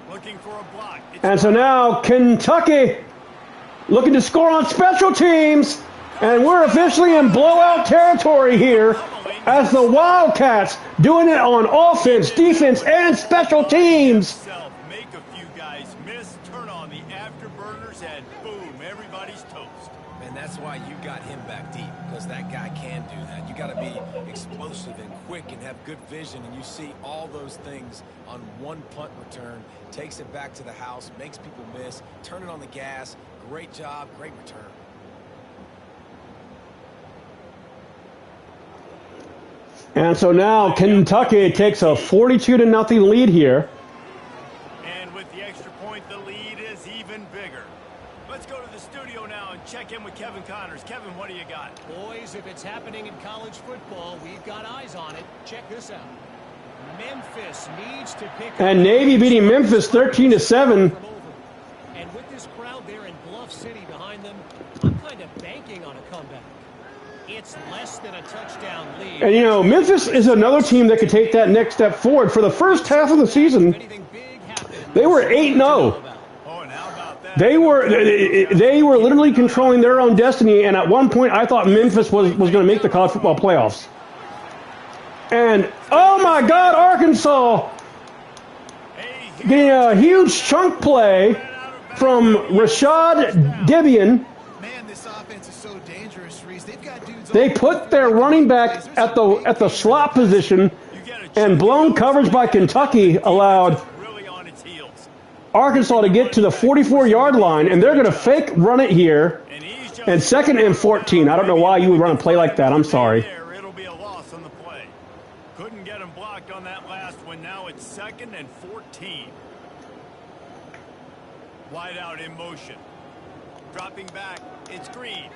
Looking for a block. And so now Kentucky looking to score on special teams. And we're officially in blowout territory here as the Wildcats doing it on offense, defense, and special teams. Make a few guys miss, turn on the afterburners, and boom, everybody's toast. And that's why you got him back deep, because that guy can do that. You got to be explosive and quick and have good vision, and you see all those things on one punt return. Takes it back to the house, makes people miss, turning on the gas. Great job, great return. And so now Kentucky takes a 42-0 lead here. And with the extra point, the lead is even bigger. Let's go to the studio now and check in with Kevin Connors. Kevin, what do you got? Boys, if it's happening in college football, we've got eyes on it. Check this out. Memphis needs to pick up. And Navy beating Memphis 13-7. And with this crowd there in Bluff City behind them, I'm kind of banking on a comeback. It's less than a touchdown lead. And, you know, Memphis is another team that could take that next step forward. For the first half of the season, they were 8-0. Oh, and how about that? They were literally controlling their own destiny, and at one point I thought Memphis was going to make the college football playoffs. And, oh my God, Arkansas getting a huge chunk play from Rashad Debian. Man, this offense is so dangerous, Reese. They've got dudes. They put their running back at the slot position, and blown coverage by Kentucky allowed Really on its heels. Arkansas to get to the 44-yard line, and they're going to fake run it here. And he's just And 2nd and 14. I don't know why you would run a play like that. I'm sorry. there. It'll be a loss on the play. Couldn't get him blocked on that last one. Now it's 2nd and 14. Wide out in motion. Dropping back. It's Green.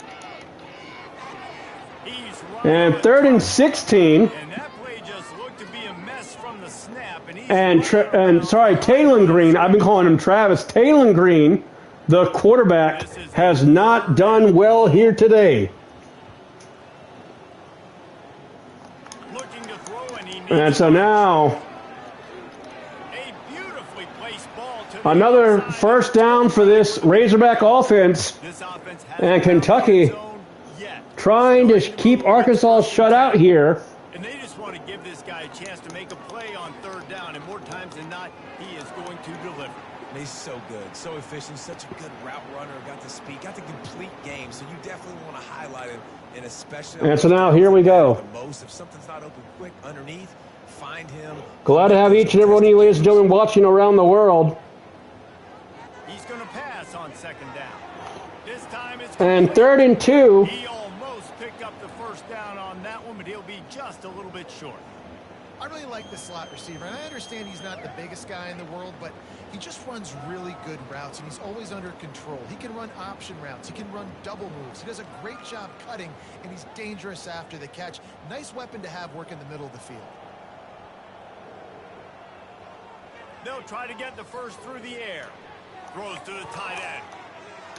He's And 3rd and 16. And that play just looked to be a mess from the snap. And he's And Taylon Green. I've been calling him Travis. Taylon Green, the quarterback, has not done well here today. looking to throw, and he needs And so now a beautifully placed ball to the another outside. first down for this Razorback offense. This offense And hasn't Kentucky found the zone yet. trying to keep Arkansas shut out here. And they just want to give this guy a chance to make a play on 3rd down, and more times than not, he is going to deliver. He's so good, so efficient, such a good route runner, got the speed, got the complete game, so you definitely want to highlight him, and especially... And so now here we go. The most, if something's not open quick underneath, find him. Glad to have each and every one of you ladies and gentlemen watching around the world. He's going to pass on 2nd down. This time it's And complete. 3rd and 2. He almost picked up the first down on that one, but he'll be just a little bit short. I really like the slot receiver, and I understand he's not the biggest guy in the world, but he just runs really good routes, and he's always under control. He can run option routes. He can run double moves. He does a great job cutting, and he's dangerous after the catch. Nice weapon to have work in the middle of the field. They'll try to get the first through the air. Throws to the tight end.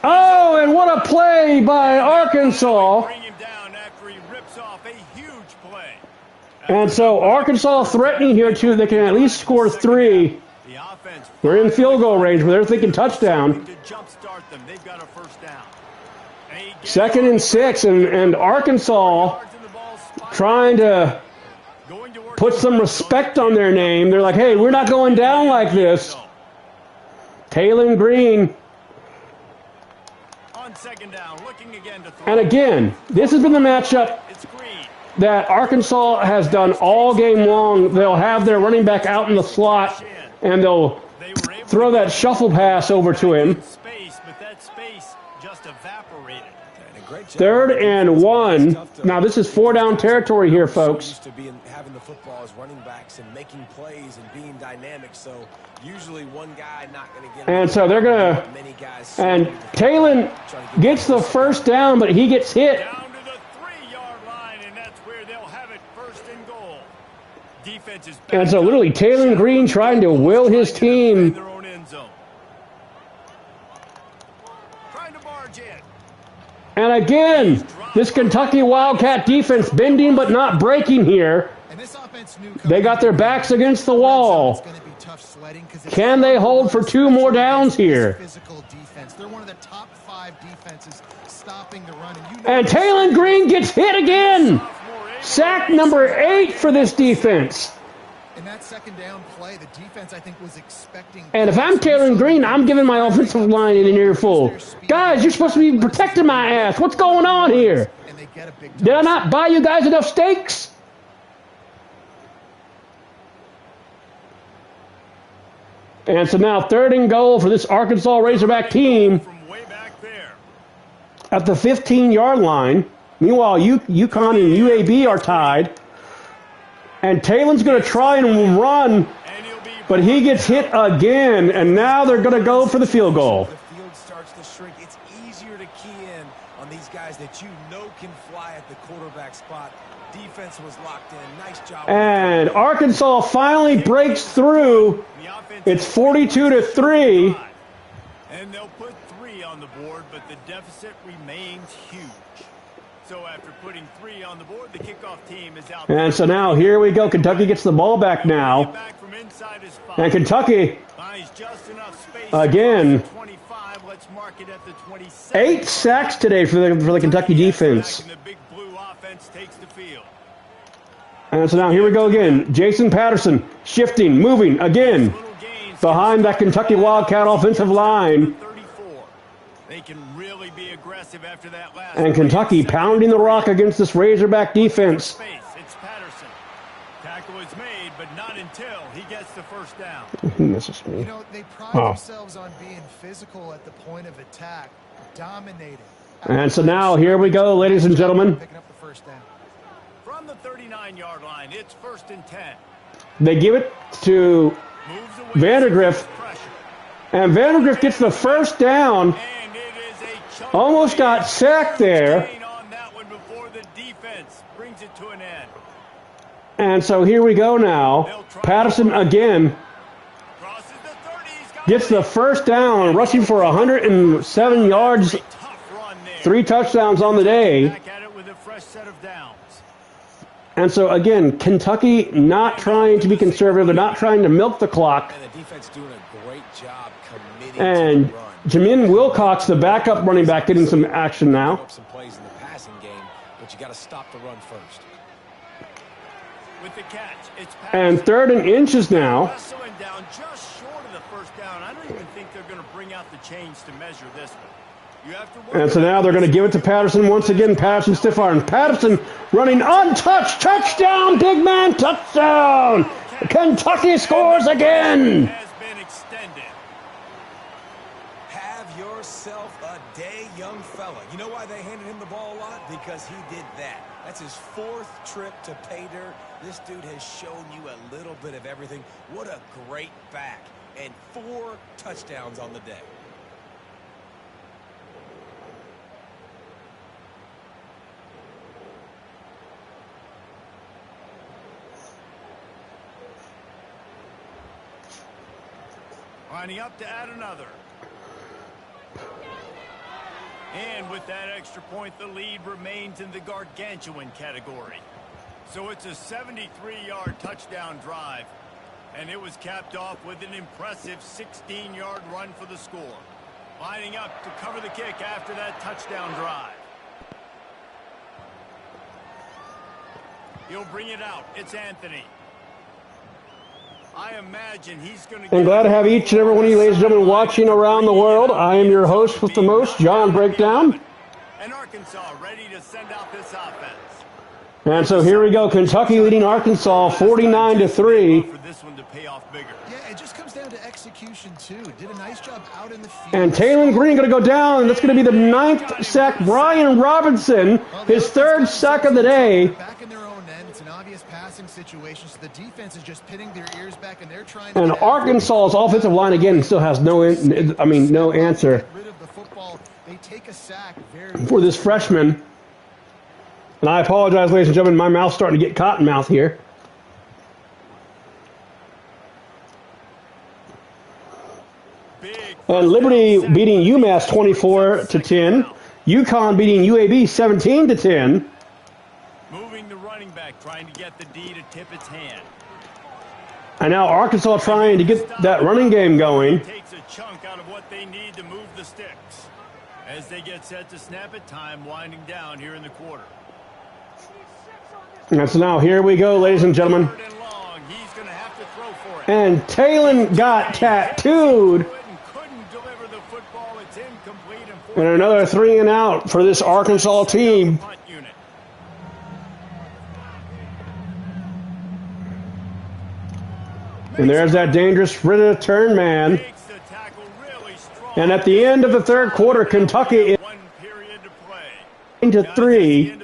Oh, and what a play by Arkansas. Bring him down after he rips off a huge play. And so Arkansas threatening here, too. They can at least score 3. The offense. They're in field goal range, but they're thinking touchdown. To jumpstart them, they've got a first down. 2nd and 6, and Arkansas trying to put some respect on their name. They're like, hey, we're not going down like this. Taylon Green. On 2nd down, looking again to throw. And again, this has been the matchup It's Green. that Arkansas has done all game long. They'll have their running back out in the slot, and they'll They were able throw to that shuffle pass over to him. space, but that space just evaporated. And a great job. 3rd and 1. Now this is 4-down territory here, folks. Used to be having the football as running backs and making plays and being dynamic. So usually one guy not going to get. And so they're gonna. Many guys. And Taylon gets the first down, but he gets hit. Down to the 3-yard line, and that's where they'll have it 1st and goal. Defense is And so literally Taylon Green trying to will his team. their own end zone. Trying to barge in. And again, this Kentucky Wildcat defense bending but not breaking here. And this offense knew They got their backs against the wall. It's going to be tough sledding 'cause it's Can they hold for 2 more downs here? physical defense. They're one of the top 5 defenses stopping the run. And, And Taylon Green gets hit again. Sack number 8 for this defense. in that 2nd down play, the defense, I think, was expecting. And if I'm Taylon Green, I'm giving my offensive line an earful. Guys, you're supposed to be protecting my ass. What's going on here? And they get a big Did I not buy you guys enough steaks? And so now 3rd and goal for this Arkansas Razorback team From way back there. at the 15-yard line. Meanwhile, UConn and UAB are tied. And Taylon's going to try and run, And he'll be but he gets hit again. And now they're going to go for the field goal. The field starts to shrink. It's easier to key in on these guys that you know can fly at the quarterback spot. Defense was locked in. Nice job. And Arkansas finally breaks through. the offense. It's 42-3. And they'll put 3 on the board, but the deficit remains huge. So after putting 3 on the board, the kickoff team is out. And so now here we go. Kentucky gets the ball back now. Back from inside his 5. And Kentucky, Finds just enough space Again. across the 25. Let's mark it at the 27. 8 sacks today for the Kentucky defense. Back and the big blue offense takes the field. And so now here we go again. Jason Patterson shifting, moving again Little gains behind that Kentucky Wildcat offensive line. 34. They can really be aggressive after that last. And Kentucky pounding the rock against this Razorback defense. Space. It's Patterson. Tackle is made, but not until he gets the first down. This is You me. know, they pride Oh. themselves on being physical at the point of attack, dominating. And so now here we go, ladies and gentlemen. Picking up the first down. From the 39-yard line, it's 1st and 10. They give it to Moves away. Vandergrift. Pressure. And Vandergrift gets the first down. And it is a chunk. Almost got sacked there. Gain on that one before the defense brings it to an end. And so here we go now. Patterson again Crosses the 30. He's got gets the first down, rushing for 107 yards, a tough run there. 3 touchdowns on the day. Back at it with a fresh set of downs. And so again, Kentucky not trying to be conservative. They're not trying to milk the clock. And the defense doing a great job committing And to the run. Jamin Wilcox, the backup running back, getting some action now. Up some plays in the passing game, but you got to stop the run first. With the catch, it's And Patterson. 3rd and inches now. Wrestling down just short of the first down. I don't even think they're going to bring out the chains to measure this one. You have to work. And so now they're going to give it to Patterson once again. Patterson stiff arm. Patterson running untouched. Touchdown, big man, touchdown. Kentucky scores again. Has been extended. Have yourself a day, young fella. You know why they handed him the ball a lot? Because he did that. That's his 4th trip to pay dirt. This dude has shown you a little bit of everything. What a great back. And 4 touchdowns on the day. Lining up to add another. And with that extra point, the lead remains in the gargantuan category. So it's a 73-yard touchdown drive. And it was capped off with an impressive 16-yard run for the score. Lining up to cover the kick after that touchdown drive. He'll bring it out. It's Anthony. I imagine he's going to... I'm glad to have each and every one of you ladies and gentlemen watching around the world. I am your host with the most, John Breakdown. And Arkansas ready to send out this offense. And so here we go. Kentucky leading Arkansas 49-3. For this one to pay off bigger. Yeah, it just comes down to execution, too. Did a nice job out in the field. And Taylon Green going to go down. That's going to be the 9th sack. Brian Robinson, his 3rd sack of the day. Back in their own end. It's an obvious passing situation, so the defense is just pinning their ears back, and they're trying to... And Arkansas's offensive line, again, still has no answer They take a sack for this freshman. And I apologize, ladies and gentlemen, my mouth's starting to get cotton mouth here. And Liberty beating UMass 24-10. UConn beating UAB 17-10. Moving the running back, trying to get the D to tip its hand. And now Arkansas trying to get that running game going. Takes a chunk out of what they need to move the sticks. As they get set to snap it, time winding down here in the quarter. And so now here we go, ladies and gentlemen. He's going to have to throw for it. And Taylon got tattooed. And another 3 and out for this Arkansas team. And there's that dangerous return man. And at the end of the 3rd quarter, Kentucky is into 3.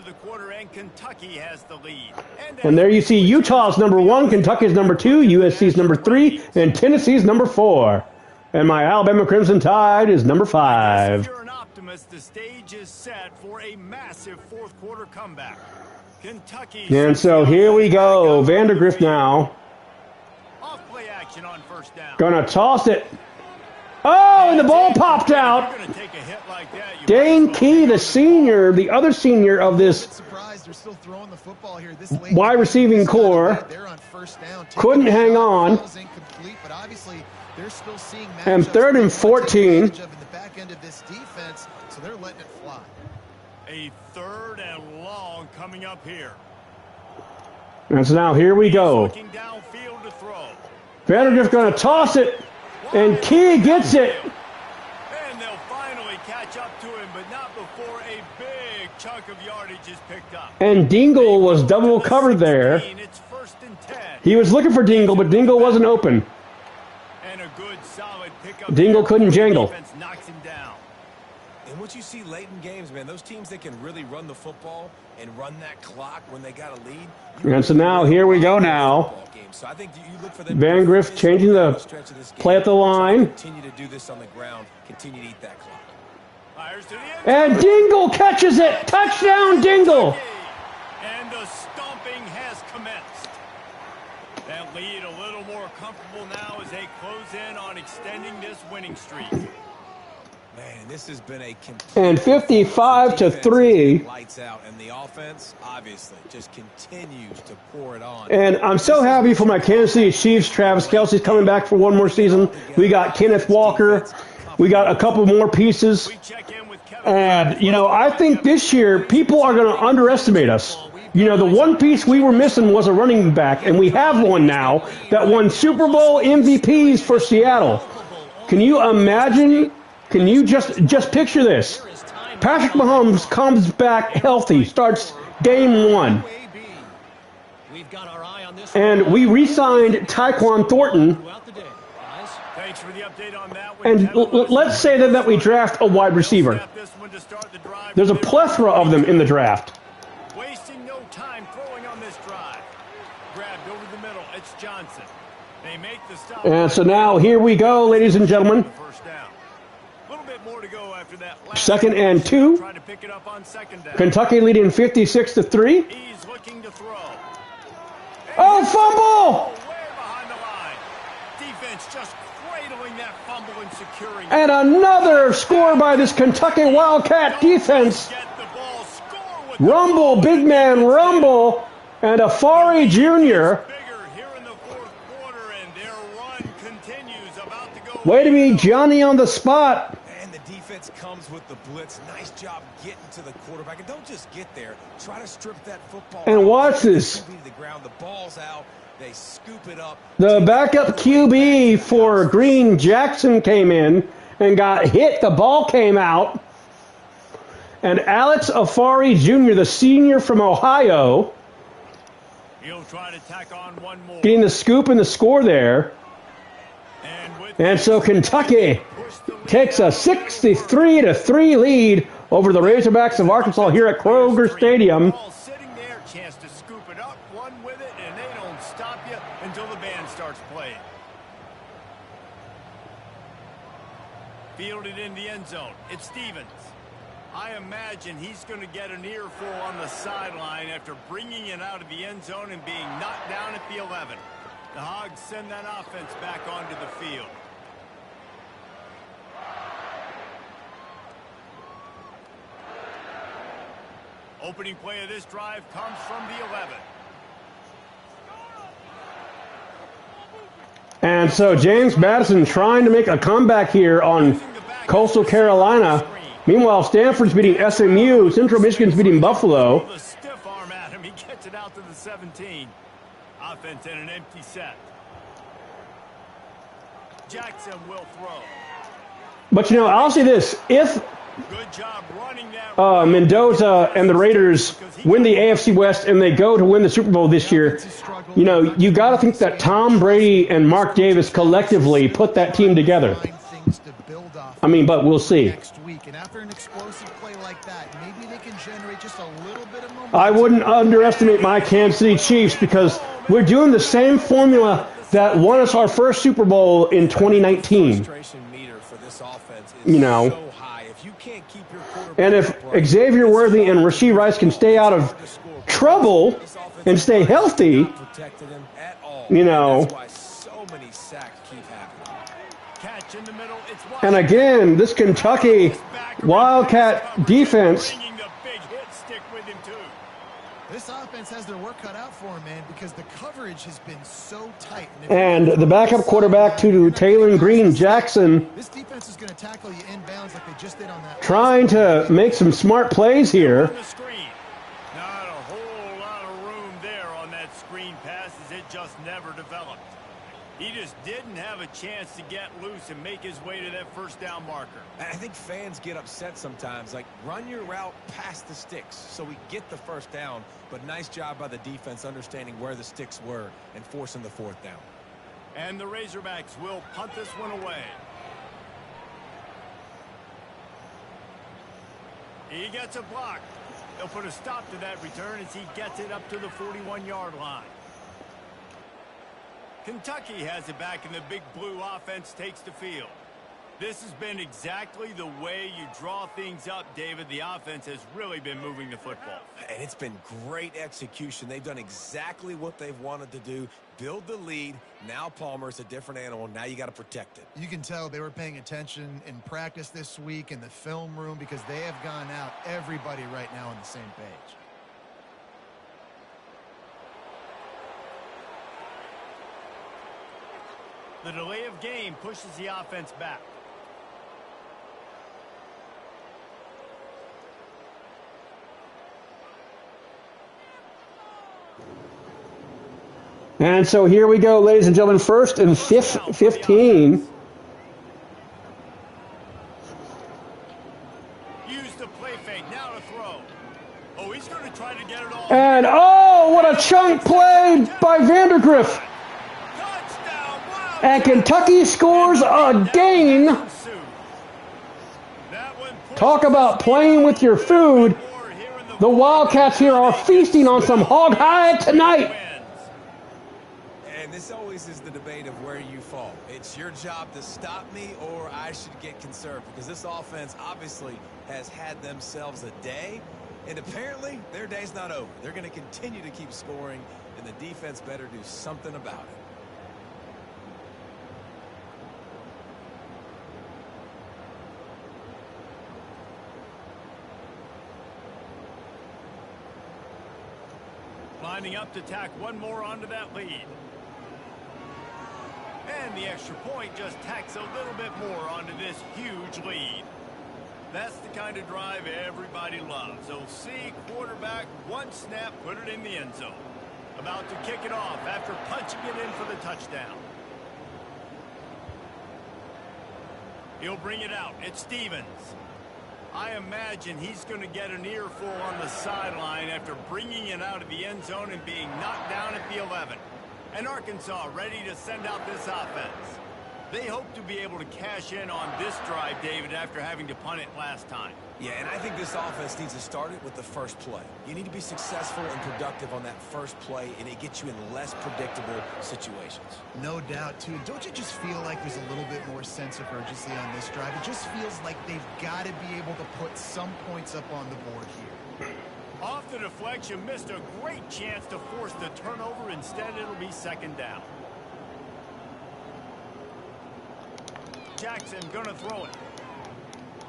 And there you see Utah's number 1, Kentucky's number 2, USC's number 3, and Tennessee's number 4. And my Alabama Crimson Tide is number 5. If you're an optimist, the stage is set for a massive 4th quarter comeback. Kentucky. And so here we go. Vandagriff now. Off play action on 1st down. Gonna toss it. Oh, and the ball popped out. Dane Key, the senior, the other senior of this wide receiving core, couldn't hang on. And 3rd and 14. A 3rd and long coming up here. And so now here we go. Vandagriff going to toss it. And Key gets it. And they'll finally catch up to him, but not before a big chunk of yardage is picked up. And Dingle was double covered there. It's 1st and 10. He was looking for Dingle, but Dingle wasn't open. And a good solid pickup. Dingle couldn't jangle. Defense knocks him down. And what you see late in games, man, those teams that can really run the football and run that clock when they got a lead. And so now here we go now. So I think you look for them. Vandagriff changing the play at the line. Continue to do this on the ground. Continue to eat that clock. Fires to the end. And Dingle catches it. Touchdown, Dingle. And the stomping has commenced. That lead a little more comfortable now as they close in on extending this winning streak. Man, this has been a and 55-3. Lights out, and the offense obviously just continues to pour it on. And I'm so happy for my Kansas City Chiefs. Travis Kelce's coming back for one more season. We got Kenneth Walker. We got a couple more pieces. And, you know, I think this year people are going to underestimate us. You know, the one piece we were missing was a running back, and we have one now that won Super Bowl MVPs for Seattle. Can you imagine? Can you just picture this? Patrick Mahomes comes back healthy, starts game 1. And we re-signed Tyquan Thornton. Thanks for the update on that. And let's say that we draft a wide receiver. There's a plethora of them in the draft. Wasting no time throwing on this drive. Grabbed over the middle. It's Johnson. They make the stop. And so now here we go, ladies and gentlemen. First down. A little bit more to go after that. 2nd and 2. Trying to pick it up on 2nd down. Kentucky leading 56-3. He's looking to throw. Oh, fumble! Way behind the line. Defense just cradling that that fumble and securing. And another score by this Kentucky Wildcat defense. Get the ball, score with Rumble, big man Rumble, and Afari Jr. bigger here in the fourth quarter, and their run continues. About to go. Way to be Johnny on the spot. And the defense comes with the blitz. Nice job getting to the quarterback. And don't just get there. Try to strip that football And out. watch this. To the ground. The ball's out. They scoop it up. The backup QB for Green, Jackson, came in and got hit. The ball came out. And Alex Afari Jr., the senior from Ohio, He'll try to tack on one more. getting the scoop and the score there. And so Kentucky takes a 63-3 lead over the Razorbacks of Arkansas here at Kroger Stadium. Ball sitting there, chance to scoop it up, run with it, and they don't stop you until the band starts playing. Fielded in the end zone. It's Stevens. I imagine he's going to get an earful on the sideline after bringing it out of the end zone and being knocked down at the 11. The Hogs send that offense back onto the field. Opening play of this drive comes from the 11. And so James Madison trying to make a comeback here on Coastal Carolina. Meanwhile, Stanford's beating SMU. Central Michigan's beating Buffalo. The stiff arm at him. He gets it out to the 17. Offense in an empty set. Jackson will throw. But, you know, I'll say this. If Good job running that. Mendoza and the Raiders win the AFC West and they go to win the Super Bowl this year, you know, you got to think that Tom Brady and Mark Davis collectively put that team together. Things to build off I mean, but we'll see. next week. And after an explosive play like that, maybe they can generate just a little bit of momentum. I wouldn't underestimate my Kansas City Chiefs because we're doing the same formula that won us our first Super Bowl in 2019. Frustration meter for this offense is You know. so high. If you can't keep your quarterback And if upright, Xavier Worthy and Rasheed Rice can stay out of trouble and stay healthy, protected him at all. you know. That's why so many sacks keep happening. Catch in the middle. It's And again, this Kentucky Wildcat defense. Bringing the big hit stick with him too. This offense has their work cut out for them, man, because the coverage has been so tight. And the backup quarterback to Taylor Green, Jackson, This defense is going to tackle you inbounds like they just did on that. trying to make some smart plays here. On the screen. Not a whole lot of room there on that screen pass as it just never developed. He just didn't have a chance to get loose and make his way to that first down marker. I think fans get upset sometimes. Like, run your route past the sticks so we get the first down. But nice job by the defense understanding where the sticks were and forcing the fourth down. And the Razorbacks will punt this one away. He gets a block. They'll put a stop to that return as he gets it up to the 41-yard line. Kentucky has it back, and the Big Blue offense takes the field. This has been exactly the way you draw things up, David. The offense has really been moving the football. And it's been great execution. They've done exactly what they've wanted to do. Build the lead. Now Palmer's a different animal. Now you got to protect it. You can tell they were paying attention in practice this week in the film room because they have gone out, everybody right now on the same page. The delay of game pushes the offense back. And so here we go, ladies and gentlemen. First and 15. Use the play fake. Now to throw. Oh, he's going to try to get it all. And oh, what a chunk play by Vandergriff. Touchdown. Wow. And Kentucky scores again. Talk about playing with your food. The Wildcats here are feasting on some hog hide tonight. And this always is the debate of where you fall. It's your job to stop me or I should get conserved because this offense obviously has had themselves a day. And apparently their day's not over. They're going to continue to keep scoring, and the defense better do something about it. Lining up to tack one more onto that lead. And the extra point just tacks a little bit more onto this huge lead. That's the kind of drive everybody loves. They'll see quarterback, one snap, put it in the end zone. About to kick it off after punching it in for the touchdown. He'll bring it out. It's Stevens. I imagine he's going to get an earful on the sideline after bringing it out of the end zone and being knocked down at the 11. And Arkansas ready to send out this offense. They hope to be able to cash in on this drive, David, after having to punt it last time. Yeah, and I think this offense needs to start it with the first play. You need to be successful and productive on that first play, and it gets you in less predictable situations. No doubt, too. Don't you just feel like there's a little bit more sense of urgency on this drive? It just feels like they've got to be able to put some points up on the board here. Off the deflection, missed a great chance to force the turnover. Instead, it'll be second down. Jackson gonna throw it.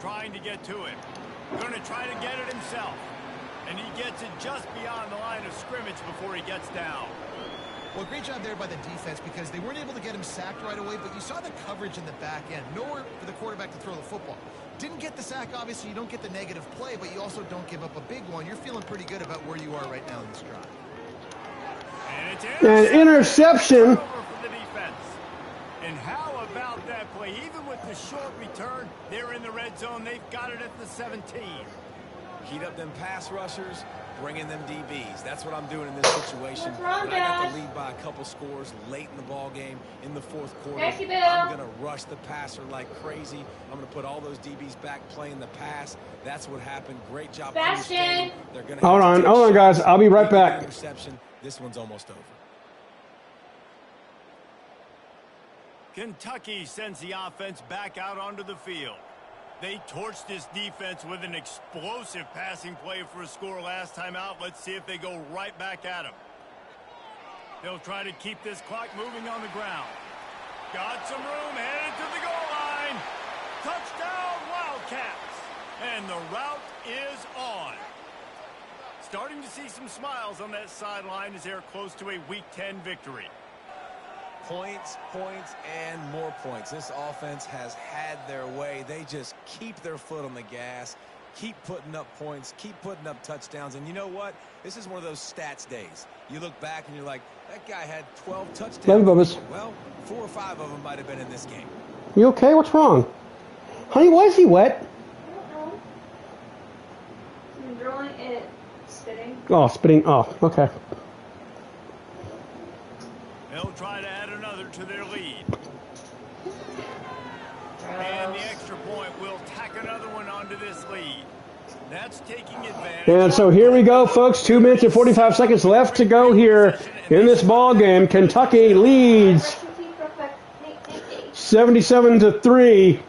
Trying to get to it. Gonna try to get it himself. And he gets it just beyond the line of scrimmage before he gets down. Well, great job there by the defense because they weren't able to get him sacked right away, but you saw the coverage in the back end. Nowhere for the quarterback to throw the football. Didn't get the sack, obviously. You don't get the negative play, but you also don't give up a big one. You're feeling pretty good about where you are right now in this drive. And it's An interception. Over for the defense. And how about that play? Even with the short return, they're in the red zone. They've got it at the 17. Heat up them pass rushers, bring in them DBs. That's what I'm doing in this situation. What's wrong, When I got Dad? the lead by a couple scores late in the ball game in the fourth quarter, Thank you, Bill. I'm going to rush the passer like crazy. I'm going to put all those DBs back playing the pass. That's what happened. Great job. Sebastian. understanding. They're gonna Hold have to on, take hold on, guys. shots. I'll be right Maybe back. an interception. This one's almost over. Kentucky sends the offense back out onto the field. They torched this defense with an explosive passing play for a score last time out. Let's see if they go right back at him. They'll try to keep this clock moving on the ground. Got some room, headed to the goal line. Touchdown, Wildcats. And the route is on. Starting to see some smiles on that sideline as they're close to a Week 10 victory. Points, points, and more points. This offense has had their way. They just keep their foot on the gas, keep putting up points, keep putting up touchdowns. And you know what? This is one of those stats days. You look back and you're like, that guy had 12 touchdowns. Love you, Bubba's. Well, 4 or 5 of them might have been in this game. You okay? What's wrong? Honey, why is he wet? I don't know. I'm drawing it. Spitting. Oh, spitting. Oh, okay. They'll try to add another to their lead. And the extra point will tack another one onto this lead. That's taking advantage. And so here we go, folks. 2 minutes and 45 seconds left to go here in this ball game. Kentucky leads 77-3,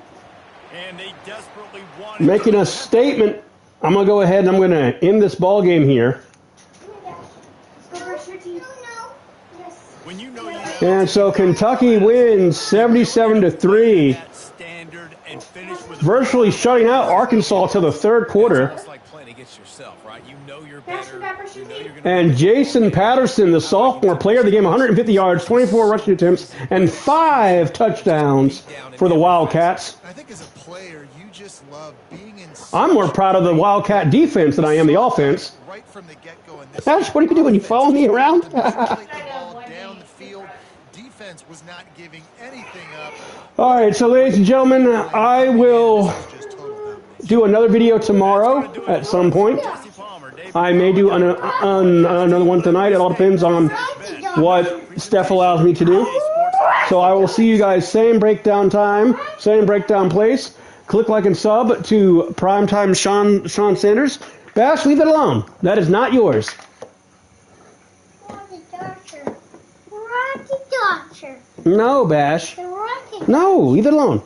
And they desperately want making a statement. I'm gonna go ahead and I'm gonna end this ball game here. when you know you And so Kentucky wins 77-3, that standard and finish with virtually shutting out Arkansas till the third It's quarter. almost like playing against yourself, right? You know you're better. You know you're gonna And Jason Patterson, the sophomore player of the game, 150 yards, 24 rushing attempts, and 5 touchdowns for the Wildcats. I think as a player, you just love being in. I'm more proud of the Wildcat defense than I am the offense. Right from the get-go in this. That's what do you do when you follow me around? Circulate the ball downfield. Defense was not giving anything up. All right, so ladies and gentlemen, I will Just total domination. do another video tomorrow at some point. Jesse Palmer, Dave I may do another one tonight. It all depends on what Steph allows me to do. So I will see you guys same breakdown time, same breakdown place. Click like and sub to Primetime Sean Sanders. Bash, leave it alone. That is not yours. Rocky Doctor. Rocky Doctor. No, Bash. The Rocky. No, leave it alone.